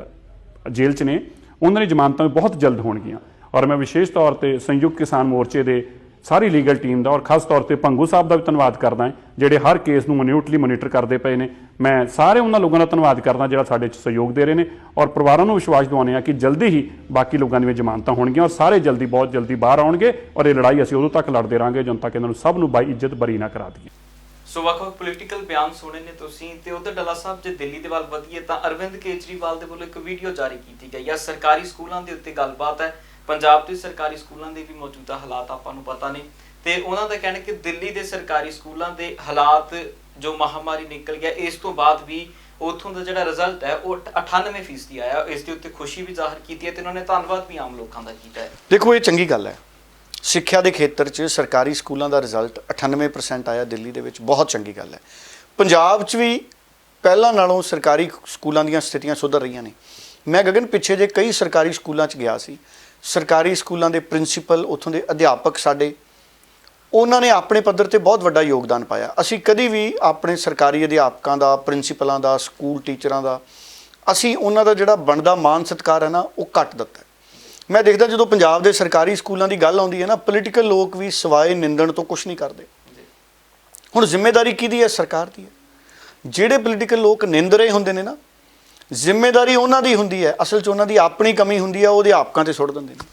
ਜੇਲ੍ਹ 'ਚ ਨੇ ਉਹਨਾਂ ਦੀ ਜ਼ਮਾਨਤਾਂ ਬਹੁਤ ਜਲਦ ਹੋਣਗੀਆਂ। ਔਰ ਮੈਂ ਵਿਸ਼ੇਸ਼ ਤੌਰ ਤੇ ਸੰਯੁਕਤ ਕਿਸਾਨ ਮੋਰਚੇ ਦੇ ਸਾਰੀ ਲੀਗਲ ਟੀਮ ਦਾ ਔਰ ਖਾਸ ਤੌਰ ਤੇ ਭੰਗੂ ਸਾਹਿਬ ਦਾ ਵੀ ਧੰਨਵਾਦ ਕਰਦਾ ਹਾਂ, ਜਿਹੜੇ ਹਰ ਕੇਸ ਨੂੰ ਮਿਨਿਊਟਲੀ ਮੋਨੀਟਰ ਕਰਦੇ ਪਏ ਨੇ। ਮੈਂ ਸਾਰੇ ਉਹਨਾਂ ਲੋਕਾਂ ਦਾ ਧੰਨਵਾਦ ਕਰਦਾ ਜਿਹੜਾ ਸਾਡੇ 'ਚ ਸਹਿਯੋਗ ਦੇ ਰਹੇ ਨੇ, ਔਰ ਪਰਿਵਾਰਾਂ ਨੂੰ ਵਿਸ਼ਵਾਸ ਦਿਵਾਉਂਦੇ ਆ ਕਿ ਜਲਦੀ ਹੀ ਬਾਕੀ ਲੋਕਾਂ ਦੀਆਂ ਜ਼ਮਾਨਤਾਂ ਹੋਣਗੀਆਂ ਔਰ ਸਾਰੇ ਜਲਦੀ, ਬਹੁਤ ਜਲਦੀ ਬਾਹਰ ਆਉਣਗੇ। ਔਰ ਇਹ ਲੜਾਈ ਅਸੀਂ ਉਦੋਂ ਤੱਕ ਲੜਦੇ ਰਹਾਂਗੇ ਜਦੋਂ ਤੱਕ ਇਹਨਾਂ ਨੂੰ ਸਭ ਨੂੰ ਬਾਈ ਇੱਜ਼ਤ ਬਰੀ ਨਾ ਕਰਾ ਦਈਏ। ਸੋ ਵੱਖ-ਵੱਖ ਪੋਲੀਟੀਕਲ ਬਿਆਨ ਸੁਣੇ ਨੇ ਤੁਸੀਂ, ਤੇ ਉਧਰ ਡੱਲਾ ਸਾਹਿਬ ਜੇ ਦਿੱਲੀ ਦੇ ਵੱਲ ਵਧੀਏ ਤਾਂ ਅਰਵਿੰਦ ਕੇਜਰੀਵਾਲ ਦੇ ਵੱਲੋਂ ਇੱਕ ਵੀਡੀਓ ਜਾਰੀ ਕੀਤੀ ਗਈ ਹੈ। ਸਰਕਾਰੀ ਸਕੂਲਾਂ ਦੇ ਉੱਤੇ ਗੱਲਬਾਤ ਹੈ। ਪੰਜਾਬ ਦੇ ਸਰਕਾਰੀ ਸਕੂਲਾਂ ਦੇ ਵੀ ਮੌਜੂਦਾ ਹਾਲਾਤ ਆਪਾਂ ਨੂੰ ਪਤਾ ਨਹੀਂ, ਤੇ ਉਹਨਾਂ ਦਾ ਕਹਿਣਾ ਕਿ ਦਿੱਲੀ ਦੇ ਸਰਕਾਰੀ ਸਕੂਲਾਂ ਦੇ ਹਾਲਾਤ ਜੋ ਮਹਾਮਾਰੀ ਨਿਕਲ ਗਿਆ, ਇਸ ਤੋਂ ਬਾਅਦ ਵੀ ਉੱਥੋਂ ਦਾ ਜਿਹੜਾ ਰਿਜ਼ਲਟ ਹੈ ਉਹ 98% ਆਇਆ। ਇਸ ਦੇ ਉੱਤੇ ਖੁਸ਼ੀ ਵੀ ਜ਼ਾਹਰ ਕੀਤੀ ਹੈ ਤੇ ਉਹਨਾਂ ਨੇ ਧੰਨਵਾਦ ਵੀ ਆਮ ਲੋਕਾਂ ਦਾ ਕੀਤਾ ਹੈ। ਦੇਖੋ, ਇਹ ਚੰਗੀ ਗੱਲ ਹੈ। ਸਿੱਖਿਆ ਦੇ ਖੇਤਰ 'ਚ ਸਰਕਾਰੀ ਸਕੂਲਾਂ ਦਾ ਰਿਜ਼ਲਟ 98% ਆਇਆ ਦਿੱਲੀ ਦੇ ਵਿੱਚ, ਬਹੁਤ ਚੰਗੀ ਗੱਲ ਹੈ। ਪੰਜਾਬ 'ਚ ਵੀ ਪਹਿਲਾਂ ਨਾਲੋਂ ਸਰਕਾਰੀ ਸਕੂਲਾਂ ਦੀਆਂ ਸਥਿਤੀਆਂ ਸੁਧਰ ਰਹੀਆਂ ਨੇ। ਮੈਂ ਗਗਨ ਪਿੱਛੇ ਜੇ ਕਈ ਸਰਕਾਰੀ ਸਕੂਲਾਂ 'ਚ ਗਿਆ ਸੀ, ਸਰਕਾਰੀ ਸਕੂਲਾਂ ਦੇ ਪ੍ਰਿੰਸੀਪਲ, ਉੱਥੋਂ ਦੇ ਅਧਿਆਪਕ ਸਾਡੇ, ਉਹਨਾਂ ਨੇ ਆਪਣੇ ਪੱਧਰ ਤੇ ਬਹੁਤ ਵੱਡਾ ਯੋਗਦਾਨ ਪਾਇਆ। ਅਸੀਂ ਕਦੀ ਵੀ ਆਪਣੇ ਸਰਕਾਰੀ ਅਧਿਆਪਕਾਂ ਦਾ, ਪ੍ਰਿੰਸੀਪਲਾਂ ਦਾ, ਸਕੂਲ ਟੀਚਰਾਂ ਦਾ, ਅਸੀਂ ਉਹਨਾਂ ਦਾ ਜਿਹੜਾ ਬਣਦਾ ਮਾਣ ਸਤਿਕਾਰ ਹੈ ਨਾ, ਉਹ ਘੱਟ ਦਿੱਤਾ। ਮੈਂ ਦੇਖਦਾ ਜਦੋਂ ਪੰਜਾਬ ਦੇ ਸਰਕਾਰੀ ਸਕੂਲਾਂ ਦੀ ਗੱਲ ਆਉਂਦੀ ਹੈ ਨਾ, ਪੋਲੀਟੀਕਲ ਲੋਕ ਵੀ ਸਿਵਾਏ ਨਿੰਦਣ ਤੋਂ ਕੁਝ ਨਹੀਂ ਕਰਦੇ। ਹੁਣ ਜ਼ਿੰਮੇਵਾਰੀ ਕਿਹਦੀ ਹੈ? ਸਰਕਾਰ ਦੀ ਹੈ। ਜਿਹੜੇ ਪੋਲੀਟੀਕਲ ਲੋਕ ਨਿੰਦ ਰਹੇ ਹੁੰਦੇ ਨੇ ਨਾ, ਜ਼ਿੰਮੇਵਾਰੀ ਉਹਨਾਂ ਦੀ ਹੁੰਦੀ ਹੈ। ਅਸਲ 'ਚ ਉਹਨਾਂ ਦੀ ਆਪਣੀ ਕਮੀ ਹੁੰਦੀ ਹੈ, ਉਹ ਅਧਿਆਪਕਾਂ ਤੇ ਸੁੱਟ ਦਿੰਦੇ ਨੇ।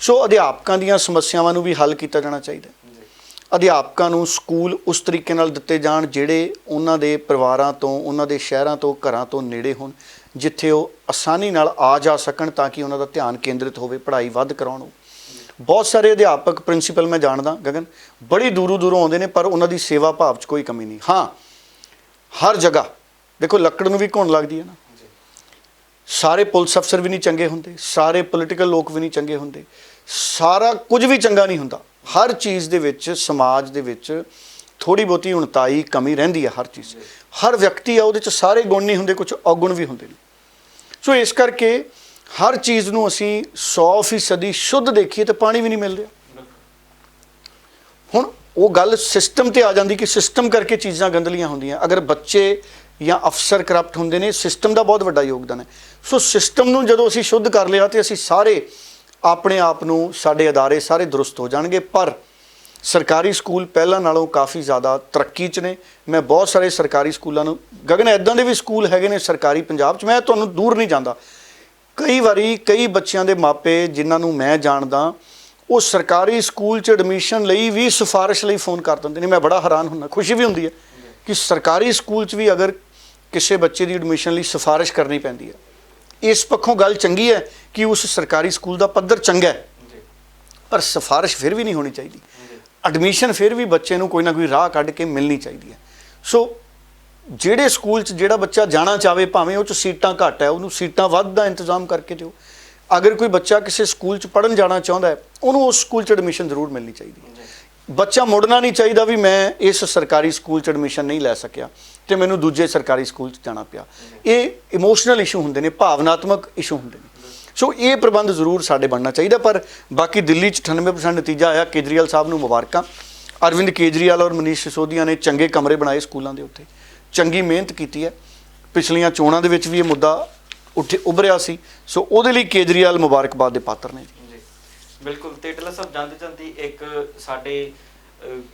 ਸੋ ਅਧਿਆਪਕਾਂ ਦੀਆਂ ਸਮੱਸਿਆਵਾਂ ਨੂੰ ਵੀ ਹੱਲ ਕੀਤਾ ਜਾਣਾ ਚਾਹੀਦਾ। ਅਧਿਆਪਕਾਂ ਨੂੰ ਸਕੂਲ ਉਸ ਤਰੀਕੇ ਨਾਲ ਦਿੱਤੇ ਜਾਣ ਜਿਹੜੇ ਉਹਨਾਂ ਦੇ ਪਰਿਵਾਰਾਂ ਤੋਂ, ਉਹਨਾਂ ਦੇ ਸ਼ਹਿਰਾਂ ਤੋਂ, ਘਰਾਂ ਤੋਂ ਨੇੜੇ ਹੋਣ, ਜਿੱਥੇ ਉਹ ਆਸਾਨੀ ਨਾਲ ਆ ਜਾ ਸਕਣ, ਤਾਂ ਕਿ ਉਹਨਾਂ ਦਾ ਧਿਆਨ ਕੇਂਦਰਿਤ ਹੋਵੇ, ਪੜ੍ਹਾਈ ਵੱਧ ਕਰਾਉਣ। ਬਹੁਤ ਸਾਰੇ ਅਧਿਆਪਕ, ਪ੍ਰਿੰਸੀਪਲ ਮੈਂ ਜਾਣਦਾ ਗਗਨ, ਬੜੀ ਦੂਰੋਂ ਦੂਰੋਂ ਆਉਂਦੇ ਨੇ, ਪਰ ਉਹਨਾਂ ਦੀ ਸੇਵਾ ਭਾਵ 'ਚ ਕੋਈ ਕਮੀ ਨਹੀਂ। ਹਾਂ, ਹਰ ਜਗ੍ਹਾ ਦੇਖੋ ਲੱਕੜ ਨੂੰ ਵੀ ਘੁਣ ਲੱਗਦੀ ਹੈ ਨਾ। ਸਾਰੇ ਪੁਲਿਸ ਅਫਸਰ ਵੀ ਨਹੀਂ ਚੰਗੇ ਹੁੰਦੇ, ਸਾਰੇ ਪੋਲੀਟੀਕਲ ਲੋਕ ਵੀ ਨਹੀਂ ਚੰਗੇ ਹੁੰਦੇ, ਸਾਰਾ ਕੁਝ ਵੀ ਚੰਗਾ ਨਹੀਂ ਹੁੰਦਾ। ਹਰ ਚੀਜ਼ ਦੇ ਵਿੱਚ, ਸਮਾਜ ਦੇ ਵਿੱਚ ਥੋੜ੍ਹੀ ਬਹੁਤੀ ਉਣਤਾਈ, ਕਮੀ ਰਹਿੰਦੀ ਹੈ। ਹਰ ਚੀਜ਼, ਹਰ ਵਿਅਕਤੀ ਆ, ਉਹਦੇ 'ਚ ਸਾਰੇ ਗੁਣ ਨਹੀਂ ਹੁੰਦੇ, ਕੁਝ ਔਗੁਣ ਵੀ ਹੁੰਦੇ ਨੇ। ਸੋ ਇਸ ਕਰਕੇ ਹਰ ਚੀਜ਼ ਨੂੰ ਅਸੀਂ 100% ਸ਼ੁੱਧ ਦੇਖੀਏ ਤਾਂ ਪਾਣੀ ਵੀ ਨਹੀਂ ਮਿਲ ਰਿਹਾ। ਹੁਣ ਉਹ ਗੱਲ ਸਿਸਟਮ ਤੇ ਆ ਜਾਂਦੀ ਕਿ ਸਿਸਟਮ ਕਰਕੇ ਚੀਜ਼ਾਂ ਗੰਦਲੀਆਂ ਹੁੰਦੀਆਂ। ਅਗਰ ਬੱਚੇ ਜਾਂ ਅਫਸਰ ਕਰਪਟ ਹੁੰਦੇ ਨੇ, ਸਿਸਟਮ ਦਾ ਬਹੁਤ ਵੱਡਾ ਯੋਗਦਾਨ ਹੈ। ਸੋ ਸਿਸਟਮ ਨੂੰ ਜਦੋਂ ਅਸੀਂ ਸ਼ੁੱਧ ਕਰ ਲਿਆ ਤੇ ਅਸੀਂ ਸਾਰੇ ਆਪਣੇ ਆਪ ਨੂੰ, ਸਾਡੇ ਅਦਾਰੇ ਸਾਰੇ ਦਰੁਸਤ ਹੋ ਜਾਣਗੇ। ਪਰ ਸਰਕਾਰੀ ਸਕੂਲ ਪਹਿਲਾਂ ਨਾਲੋਂ ਕਾਫੀ ਜ਼ਿਆਦਾ ਤਰੱਕੀ 'ਚ ਨੇ। ਮੈਂ ਬਹੁਤ ਸਾਰੇ ਸਰਕਾਰੀ ਸਕੂਲਾਂ ਨੂੰ, ਗਗਨ ਇੱਦਾਂ ਦੇ ਵੀ ਸਕੂਲ ਹੈਗੇ ਨੇ ਸਰਕਾਰੀ ਪੰਜਾਬ 'ਚ, ਮੈਂ ਤੁਹਾਨੂੰ ਦੂਰ ਨਹੀਂ ਜਾਂਦਾ। ਕਈ ਵਾਰੀ ਕਈ ਬੱਚਿਆਂ ਦੇ ਮਾਪੇ ਜਿਨ੍ਹਾਂ ਨੂੰ ਮੈਂ ਜਾਣਦਾ, ਉਹ ਸਰਕਾਰੀ ਸਕੂਲ 'ਚ ਐਡਮਿਸ਼ਨ ਲਈ ਵੀ ਸਿਫਾਰਿਸ਼ ਲਈ ਫੋਨ ਕਰ ਦਿੰਦੇ ਨੇ। ਮੈਂ ਬੜਾ ਹੈਰਾਨ ਹੁੰਦਾ, ਖੁਸ਼ੀ ਵੀ ਹੁੰਦੀ ਹੈ ਕਿ ਸਰਕਾਰੀ ਸਕੂਲ 'ਚ ਵੀ ਅਗਰ ਕਿਸੇ ਬੱਚੇ ਦੀ ਐਡਮਿਸ਼ਨ ਲਈ ਸਿਫਾਰਿਸ਼ ਕਰਨੀ ਪੈਂਦੀ ਹੈ। ਇਸ ਪੱਖੋਂ ਗੱਲ ਚੰਗੀ ਹੈ ਕਿ ਉਸ ਸਰਕਾਰੀ ਸਕੂਲ ਦਾ ਪੱਧਰ ਚੰਗਾ ਹੈ, ਪਰ ਸਿਫਾਰਿਸ਼ ਫਿਰ ਵੀ ਨਹੀਂ ਹੋਣੀ ਚਾਹੀਦੀ। ਐਡਮਿਸ਼ਨ ਫਿਰ ਵੀ ਬੱਚੇ ਨੂੰ ਕੋਈ ਨਾ ਕੋਈ ਰਾਹ ਕੱਢ ਕੇ ਮਿਲਣੀ ਚਾਹੀਦੀ ਹੈ। ਸੋ ਜਿਹੜੇ ਸਕੂਲ 'ਚ ਜਿਹੜਾ ਬੱਚਾ ਜਾਣਾ ਚਾਹਵੇ, ਭਾਵੇਂ ਉਹ 'ਚ ਸੀਟਾਂ ਘੱਟ ਹੈ, ਉਹਨੂੰ ਸੀਟਾਂ ਵੱਧ ਦਾ ਇੰਤਜ਼ਾਮ ਕਰਕੇ ਦਿਓ। ਅਗਰ ਕੋਈ ਬੱਚਾ ਕਿਸੇ ਸਕੂਲ 'ਚ ਪੜ੍ਹਨ ਜਾਣਾ ਚਾਹੁੰਦਾ ਹੈ, ਉਹਨੂੰ ਉਸ ਸਕੂਲ 'ਚ ਐਡਮਿਸ਼ਨ ਜ਼ਰੂਰ ਮਿਲਣੀ ਚਾਹੀਦੀ ਹੈ। ਬੱਚਾ ਮੁੜਨਾ ਨਹੀਂ ਚਾਹੀਦਾ ਵੀ ਮੈਂ ਇਸ ਸਰਕਾਰੀ ਸਕੂਲ 'ਚ ਐਡਮਿਸ਼ਨ ਨਹੀਂ ਲੈ ਸਕਿਆ ਤੇ ਮੈਨੂੰ ਦੂਜੇ ਸਰਕਾਰੀ ਸਕੂਲ 'ਚ ਜਾਣਾ ਪਿਆ। ਇਹ ਇਮੋਸ਼ਨਲ ਇਸ਼ੂ ਹੁੰਦੇ ਨੇ, ਭਾਵਨਾਤਮਕ ਇਸ਼ੂ ਹੁੰਦੇ ਨੇ। ਸੋ ਇਹ ਪ੍ਰਬੰਧ ਜ਼ਰੂਰ ਸਾਡੇ ਬਣਨਾ ਚਾਹੀਦਾ। ਪਰ ਬਾਕੀ ਦਿੱਲੀ 'ਚ 98% ਨਤੀਜਾ ਆਇਆ। ਕੇਜਰੀਵਾਲ ਸਾਹਿਬ ਨੂੰ ਮੁਬਾਰਕਾਂ। ਅਰਵਿੰਦ ਕੇਜਰੀਵਾਲ ਔਰ ਮਨੀਸ਼ ਸਿਸੋਦੀਆ ਨੇ ਚੰਗੇ ਕਮਰੇ ਬਣਾਏ ਸਕੂਲਾਂ ਦੇ ਉੱਤੇ, ਚੰਗੀ ਮਿਹਨਤ ਕੀਤੀ ਹੈ। ਪਿਛਲੀਆਂ ਚੋਣਾਂ ਦੇ ਵਿੱਚ ਵੀ ਇਹ ਮੁੱਦਾ ਉੱਭਰਿਆ ਸੀ। ਸੋ ਉਹਦੇ ਲਈ ਕੇਜਰੀਵਾਲ ਮੁਬਾਰਕਬਾਦ ਦੇ ਪਾਤਰ ਨੇ। ਬਿਲਕੁਲ। ਤੇ ਟਿੱਲਾ ਸਾਹਿਬ, ਜਾਂਦੇ ਜਾਂਦੀ ਇੱਕ ਸਾਡੇ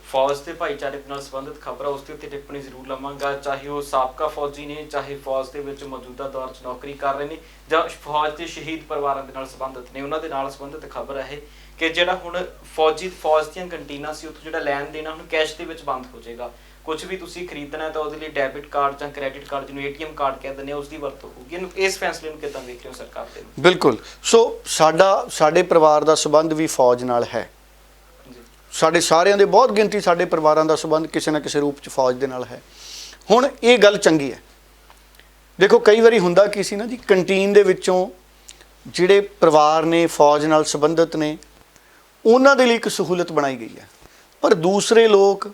ਫੌਜ ਦੇ ਭਾਈਚਾਰੇ ਨਾਲ ਸੰਬੰਧਿਤ ਖਬਰ ਆ, ਉਸ ਦੇ ਉੱਤੇ ਟਿੱਪਣੀ ਜ਼ਰੂਰ ਲਵਾਂਗਾ। ਚਾਹੇ ਉਹ ਸਾਬਕਾ ਫੌਜੀ ਨੇ, ਚਾਹੇ ਫੌਜ ਦੇ ਵਿੱਚ ਮੌਜੂਦਾ ਦੌਰ 'ਚ ਨੌਕਰੀ ਕਰ ਰਹੇ ਨੇ, ਜਾਂ ਫੌਜ ਦੇ ਸ਼ਹੀਦ ਪਰਿਵਾਰਾਂ ਦੇ ਨਾਲ ਸੰਬੰਧਿਤ ਨੇ, ਉਹਨਾਂ ਦੇ ਨਾਲ ਸੰਬੰਧਿਤ ਖਬਰ ਹੈ ਕਿ ਜਿਹੜਾ ਹੁਣ ਫੌਜ ਦੀਆਂ ਕੰਟੀਨਾਂ ਸੀ, ਉੱਥੋਂ ਜਿਹੜਾ ਲੈਣ ਦੇਣਾ ਹੁਣ ਕੈਸ਼ ਦੇ ਵਿੱਚ ਬੰਦ ਹੋ ਜਾਏਗਾ। ਕੁਝ ਵੀ ਤੁਸੀਂ ਖਰੀਦਣਾ ਤਾਂ ਉਹਦੇ ਲਈ ਡੈਬਿਟ ਕਾਰਡ ਜਾਂ ਕ੍ਰੈਡਿਟ ਕਾਰਡ, ਜਿਹਨੂੰ ATM ਕਾਰਡ ਕਹਿ ਦਿੰਦੇ ਆ, ਉਸ ਦੀ ਵਰਤੋਂ ਹੋਊਗੀ। ਇਹਨੂੰ, ਇਸ ਫੈਸਲੇ ਨੂੰ ਕਿੱਦਾਂ ਦੇਖ ਰਹੇ ਹੋ ਸਰਕਾਰ ਦੇ? ਬਿਲਕੁਲ। ਸੋ ਸਾਡੇ ਪਰਿਵਾਰ ਦਾ ਸੰਬੰਧ ਵੀ ਫੌਜ ਨਾਲ ਹੈ। ਸਾਡੇ ਸਾਰਿਆਂ ਦੇ ਬਹੁਤ ਗਿਣਤੀ ਸਾਡੇ ਪਰਿਵਾਰਾਂ ਦਾ ਸੰਬੰਧ ਕਿਸੇ ਨਾ ਕਿਸੇ ਰੂਪ 'ਚ ਫੌਜ ਦੇ ਨਾਲ ਹੈ। ਹੁਣ ਇਹ ਗੱਲ ਚੰਗੀ ਹੈ। ਦੇਖੋ ਕਈ ਵਾਰੀ ਹੁੰਦਾ ਕੀ ਸੀ ਨਾ ਜੀ, ਕੰਟੀਨ ਦੇ ਵਿੱਚੋਂ ਜਿਹੜੇ ਪਰਿਵਾਰ ਨੇ ਫੌਜ ਨਾਲ ਸੰਬੰਧਿਤ ਨੇ, ਉਹਨਾਂ ਦੇ ਲਈ ਇੱਕ ਸਹੂਲਤ ਬਣਾਈ ਗਈ ਹੈ, ਪਰ ਦੂਸਰੇ ਲੋਕ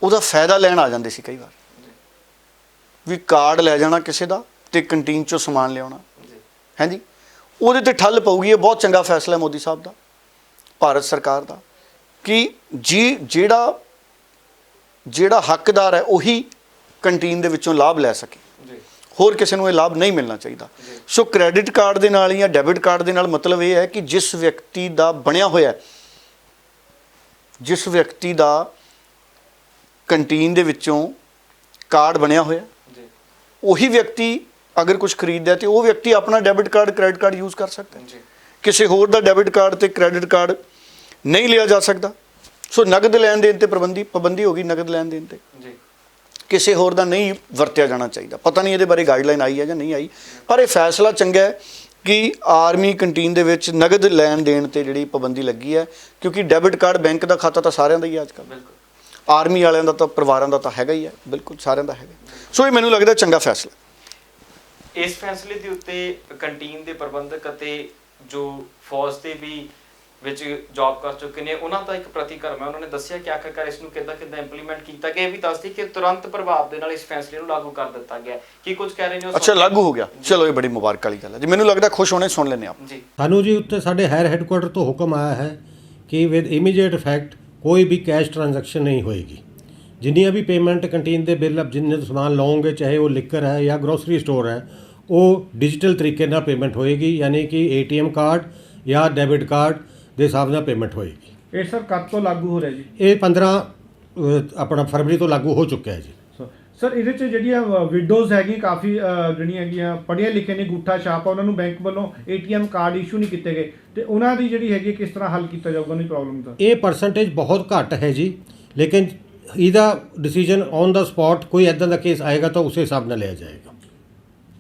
ਉਹਦਾ ਫਾਇਦਾ ਲੈਣ ਆ ਜਾਂਦੇ ਸੀ। ਕਈ ਵਾਰ ਵੀ ਕਾਰਡ ਲੈ ਜਾਣਾ ਕਿਸੇ ਦਾ ਤੇ ਕੰਟੀਨ 'ਚੋਂ ਸਮਾਨ ਲਿਆਉਣਾ ਹੈ ਜੀ, ਉਹਦੇ ਤੇ ਠੱਲ ਪਊਗੀ। ਇਹ ਬਹੁਤ ਚੰਗਾ ਫੈਸਲਾ ਹੈ ਮੋਦੀ ਸਾਹਿਬ ਦਾ, ਭਾਰਤ ਸਰਕਾਰ ਦਾ, ਕਿ ਜਿਹੜਾ ਹੱਕਦਾਰ ਹੈ ਉਹੀ ਕੰਟੀਨ ਦੇ ਵਿੱਚੋਂ ਲਾਭ ਲੈ ਸਕੇ, ਹੋਰ ਕਿਸੇ ਨੂੰ ਇਹ ਲਾਭ ਨਹੀਂ ਮਿਲਣਾ ਚਾਹੀਦਾ। ਸੋ ਕ੍ਰੈਡਿਟ ਕਾਰਡ ਦੇ ਨਾਲ ਜਾਂ ਡੈਬਿਟ ਕਾਰਡ ਦੇ ਨਾਲ ਮਤਲਬ ਇਹ ਹੈ ਕਿ ਜਿਸ ਵਿਅਕਤੀ ਦਾ ਬਣਿਆ ਹੋਇਆ, ਜਿਸ ਵਿਅਕਤੀ ਦਾ ਕੰਟੀਨ ਦੇ ਵਿੱਚੋਂ ਕਾਰਡ ਬਣਿਆ ਹੋਇਆ, ਉਹੀ ਵਿਅਕਤੀ ਅਗਰ ਕੁਝ ਖਰੀਦਦਾ ਤੇ ਉਹ ਵਿਅਕਤੀ ਆਪਣਾ debit card, credit card use ਕਰ ਸਕਦਾ। ਕਿਸੇ ਹੋਰ ਦਾ ਡੈਬਿਟ ਕਾਰਡ ਤੇ ਕ੍ਰੈਡਿਟ ਕਾਰਡ ਨਹੀਂ ਲਿਆ ਜਾ ਸਕਦਾ। ਸੋ ਨਗਦ ਲੈਣ ਦੇਣ ਤੇ ਪਾਬੰਦੀ ਹੋ ਗਈ। ਨਗਦ ਲੈਣ ਦੇਣ ਤੇ ਕਿਸੇ ਹੋਰ ਦਾ ਨਹੀਂ ਵਰਤਿਆ ਜਾਣਾ ਚਾਹੀਦਾ। ਪਤਾ ਨਹੀਂ ਇਹਦੇ ਬਾਰੇ ਗਾਈਡਲਾਈਨ ਆਈ ਹੈ ਜਾਂ ਨਹੀਂ ਆਈ, ਪਰ ਇਹ ਫੈਸਲਾ ਚੰਗਾ ਹੈ ਕਿ ਆਰਮੀ ਕੰਟੀਨ ਦੇ ਵਿੱਚ ਨਗਦ ਲੈਣ ਦੇਣ ਤੇ ਜਿਹੜੀ ਪਾਬੰਦੀ ਲੱਗੀ ਹੈ, ਕਿਉਂਕਿ ਡੈਬਿਟ ਕਾਰਡ, ਬੈਂਕ ਦਾ ਖਾਤਾ ਤਾਂ ਸਾਰਿਆਂ ਦਾ ਹੀ ਹੈ ਅੱਜ ਕੱਲ੍ਹ। ਆਰਮੀ ਵਾਲਿਆਂ ਦਾ ਤਾਂ, ਪਰਿਵਾਰਾਂ ਦਾ ਤਾਂ ਹੈਗਾ ਹੀ ਹੈ, ਬਿਲਕੁਲ ਸਾਰਿਆਂ ਦਾ ਹੈਗਾ। ਸੋ ਇਹ ਮੈਨੂੰ ਲੱਗਦਾ ਚੰਗਾ ਫੈਸਲਾ। ਇਸ ਫੈਸਲੇ ਦੇ ਉੱਤੇ ਕੰਟੀਨ ਦੇ ਪ੍ਰਬੰਧਕ ਅਤੇ ਜੋ ਫੌਜ ਦੇ ਵੀ ਵਿੱਚ ਜੌਬ ਕਰ ਚੁੱਕੇ ਨੇ, ਉਹਨਾਂ ਦਾ ਇੱਕ ਪ੍ਰਤੀਕਰਮ ਹੈ। ਉਹਨਾਂ ਨੇ ਦੱਸਿਆ ਕਿ ਆਖਰਕਾਰ ਇਸ ਨੂੰ ਕਿੱਦਾਂ ਇੰਪਲੀਮੈਂਟ ਕੀਤਾ ਗਿਆ। ਇਹ ਵੀ ਦੱਸਦੀ ਕਿ ਤੁਰੰਤ ਪ੍ਰਭਾਵ ਦੇ ਨਾਲ ਇਸ ਫੈਸਲੇ ਨੂੰ ਲਾਗੂ ਕਰ ਦਿੱਤਾ ਗਿਆ। ਕੀ ਕੁਝ ਕਹਿ ਰਹੇ ਨੇ ਅੱਛਾ, ਲਾਗੂ ਹੋ ਗਿਆ, ਚਲੋ ਇਹ ਬੜੀ ਮੁਬਾਰਕ ਵਾਲੀ ਗੱਲ ਹੈ ਜੀ। ਮੈਨੂੰ ਲੱਗਦਾ ਖੁਸ਼ ਹੋਣੇ, ਸੁਣ ਲੈਂਦੇ ਆਪ ਜੀ। ਸਾਨੂੰ ਜੀ ਉੱਤੇ ਸਾਡੇ ਹਾਇਰ ਹੈੱਡਕੁਆਟਰ ਤੋਂ ਹੁਕਮ ਆਇਆ ਹੈ ਕਿ ਵਿਦ ਇਮੀਡੀਏਟ ਇਫੈਕਟ ਕੋਈ ਵੀ ਕੈਸ਼ ਟ੍ਰਾਂਜੈਕਸ਼ਨ ਨਹੀਂ ਹੋਏਗੀ। ਜਿੰਨੀਆਂ ਵੀ ਪੇਮੈਂਟ ਕੰਟੀਨ ਦੇ ਬਿੱਲ ਜਿੰਨੇ ਸਮਾਨ ਲਓਗੇ, ਚਾਹੇ ਉਹ ਲਿਕਰ ਹੈ ਜਾਂ ਗਰੋਸਰੀ ਸਟੋਰ ਹੈ, ਉਹ ਡਿਜੀਟਲ ਤਰੀਕੇ ਨਾਲ ਪੇਮੈਂਟ ਹੋਏਗੀ, ਯਾਨੀ ਕਿ ATM ਕਾਰਡ ਜਾਂ ਡੈਬਿਟ ਕਾਰਡ ਦੇ ਹਿਸਾਬ ਨਾਲ ਪੇਮੈਂਟ ਹੋਏਗੀ। ਇਹ ਸਰ ਕਦ ਤੋਂ ਲਾਗੂ ਹੋ ਰਿਹਾ ਜੀ? ਇਹ 15 ਆਪਣਾ ਫਰਵਰੀ ਤੋਂ ਲਾਗੂ ਹੋ ਚੁੱਕਿਆ ਹੈ ਜੀ। ਸਰ ਇਹਦੇ 'ਚ ਜਿਹੜੀਆਂ ਵਿਡੋਜ਼ ਹੈਗੀਆਂ ਕਾਫੀ ਜਿਹੜੀਆਂ ਹੈਗੀਆਂ ਪੜ੍ਹੀਆਂ ਲਿਖੀਆਂ ਨੇ, ਅੰਗੂਠਾ ਛਾਪ ਆ, ਉਹਨਾਂ ਨੂੰ ਬੈਂਕ ਵੱਲੋਂ ATM ਕਾਰਡ ਇਸ਼ੂ ਨਹੀਂ ਕੀਤੇ ਗਏ, ਤੇ ਉਹਨਾਂ ਦੀ ਜਿਹੜੀ ਹੈਗੀ ਕਿਸ ਤਰ੍ਹਾਂ ਹੱਲ ਕੀਤਾ ਜਾਊਗਾ ਉਹਨਾਂ ਦੀ ਪ੍ਰੋਬਲਮ ਦਾ? ਇਹ ਪਰਸੈਂਟੇਜ ਬਹੁਤ ਘੱਟ ਹੈ ਜੀ, ਲੇਕਿਨ ਇਹਦਾ ਡਿਸੀਜਨ ਔਨ ਦਾ ਸਪੌਟ ਕੋਈ ਇੱਦਾਂ ਦਾ ਕੇਸ ਆਏਗਾ ਤਾਂ ਉਸੇ ਹਿਸਾਬ ਨਾਲ ਲਿਆ ਜਾਏਗਾ।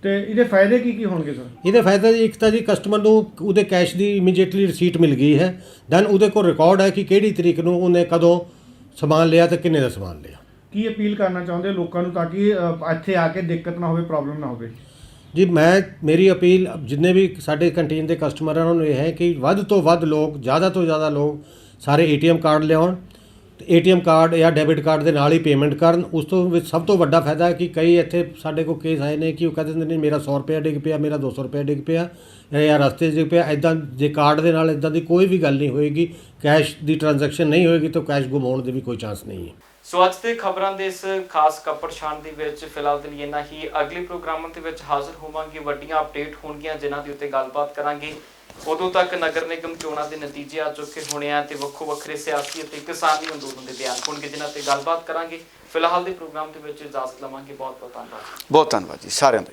ਤੇ ਇਹਦੇ ਫਾਇਦੇ ਕੀ ਹੋਣਗੇ ਸਰ? ਇਹਦੇ ਫਾਇਦਾ ਜੀ, ਇੱਕ ਤਾਂ ਜੀ ਕਸਟਮਰ ਨੂੰ ਉਹਦੇ ਕੈਸ਼ ਦੀ ਇਮੀਡੀਏਟਲੀ ਰਿਸੀਟ ਮਿਲ ਗਈ ਹੈ, ਦੈਨ ਉਹਦੇ ਕੋਲ ਰਿਕਾਰਡ ਹੈ ਕਿ ਕਿਹੜੀ ਤਰੀਕ ਨੂੰ ਉਹਨੇ ਕਦੋਂ ਸਮਾਨ ਲਿਆ ਤੇ ਕਿੰਨੇ ਦਾ ਸਮਾਨ ਲਿਆ। ਕੀ ਅਪੀਲ ਕਰਨਾ ਚਾਹੁੰਦੇ ਲੋਕਾਂ ਨੂੰ ਤਾਂ ਕਿ ਇੱਥੇ ਆ ਕੇ ਦਿੱਕਤ ਨਾ ਹੋਵੇ, ਪ੍ਰੋਬਲਮ ਨਾ ਹੋਵੇ? ਜੀ ਮੇਰੀ ਅਪੀਲ ਜਿੰਨੇ ਵੀ ਸਾਡੇ ਕੰਟੀਨ ਦੇ ਕਸਟਮਰ ਹਨ ਉਹਨਾਂ ਨੂੰ ਇਹ ਹੈ ਕਿ ਵੱਧ ਤੋਂ ਵੱਧ ਲੋਕ, ਜ਼ਿਆਦਾ ਤੋਂ ਜ਼ਿਆਦਾ ਲੋਕ ਸਾਰੇ ATM ਕਾਰਡ ਲਿਆਉਣ, ATM ਕਾਰਡ ਜਾਂ ਡੈਬਿਟ ਕਾਰਡ ਦੇ ਨਾਲ ਹੀ ਪੇਮੈਂਟ ਕਰਨ। ਉਸ ਤੋਂ ਵਿੱਚ ਸਭ ਤੋਂ ਵੱਡਾ ਫਾਇਦਾ ਹੈ ਕਿ ਕਈ ਇੱਥੇ ਸਾਡੇ ਕੋਲ ਕੇਸ ਆਏ ਨੇ ਕਿ ਉਹ ਕਹਿੰਦੇ ਨੇ ਮੇਰਾ 100 ਰੁਪਇਆ ਡਿੱਗ ਪਿਆ, ਮੇਰਾ 200 ਰੁਪਇਆ ਡਿੱਗ ਪਿਆ ਜਾਂ ਰਸਤੇ 'ਚ ਡਿੱਗ ਪਿਆ। ਇੱਦਾਂ ਜੇ ਕਾਰਡ ਦੇ ਨਾਲ ਇੱਦਾਂ ਦੀ ਕੋਈ ਵੀ ਗੱਲ ਨਹੀਂ ਹੋਏਗੀ, ਕੈਸ਼ ਦੀ ਟ੍ਰਾਂਜੈਕਸ਼ਨ ਨਹੀਂ ਹੋਏਗੀ, ਤਾਂ ਕੈਸ਼ ਗੁੰਮ ਹੋਣ ਦੇ ਵੀ ਕੋਈ ਚਾਂਸ ਨਹੀਂ ਹੈ। ਸੋ ਅੱਜ ਦੇ ਖਬਰਾਂ ਦੇ ਇਸ ਖਾਸ ਕੱਪੜ ਛਾਣ ਦੇ ਵਿੱਚ ਫਿਲਹਾਲ ਦੇ ਲਈ ਇੰਨਾ ਹੀ। ਅਗਲੇ ਪ੍ਰੋਗਰਾਮਾਂ ਦੇ ਵਿੱਚ ਹਾਜ਼ਰ ਹੋਵਾਂਗੇ, ਵੱਡੀਆਂ ਅਪਡੇਟ ਹੋਣਗੀਆਂ ਜਿਨ੍ਹਾਂ ਦੇ ਉੱਤੇ ਗੱਲਬਾਤ ਕਰਾਂਗੇ। ਉਦੋਂ ਤੱਕ ਨਗਰ ਨਿਗਮ ਚੋਣਾਂ ਦੇ ਨਤੀਜੇ ਆ ਚੁੱਕੇ ਹੋਣੇ ਆ ਤੇ ਵੱਖੋ ਵੱਖਰੇ ਸਿਆਸੀ ਅਤੇ ਕਿਸਾਨੀ ਅੰਦੋਲਨ ਦੇ ਬਿਆਨ ਹੋਣਗੇ ਜਿਨ੍ਹਾਂ ਤੇ ਗੱਲਬਾਤ ਕਰਾਂਗੇ। ਫਿਲਹਾਲ ਦੇ ਪ੍ਰੋਗਰਾਮ ਦੇ ਵਿੱਚ ਇਜਾਜ਼ਤ ਲਵਾਂਗੇ। ਬਹੁਤ ਬਹੁਤ ਧੰਨਵਾਦ। ਬਹੁਤ ਧੰਨਵਾਦ ਜੀ ਸਾਰਿਆਂ ਦਾ।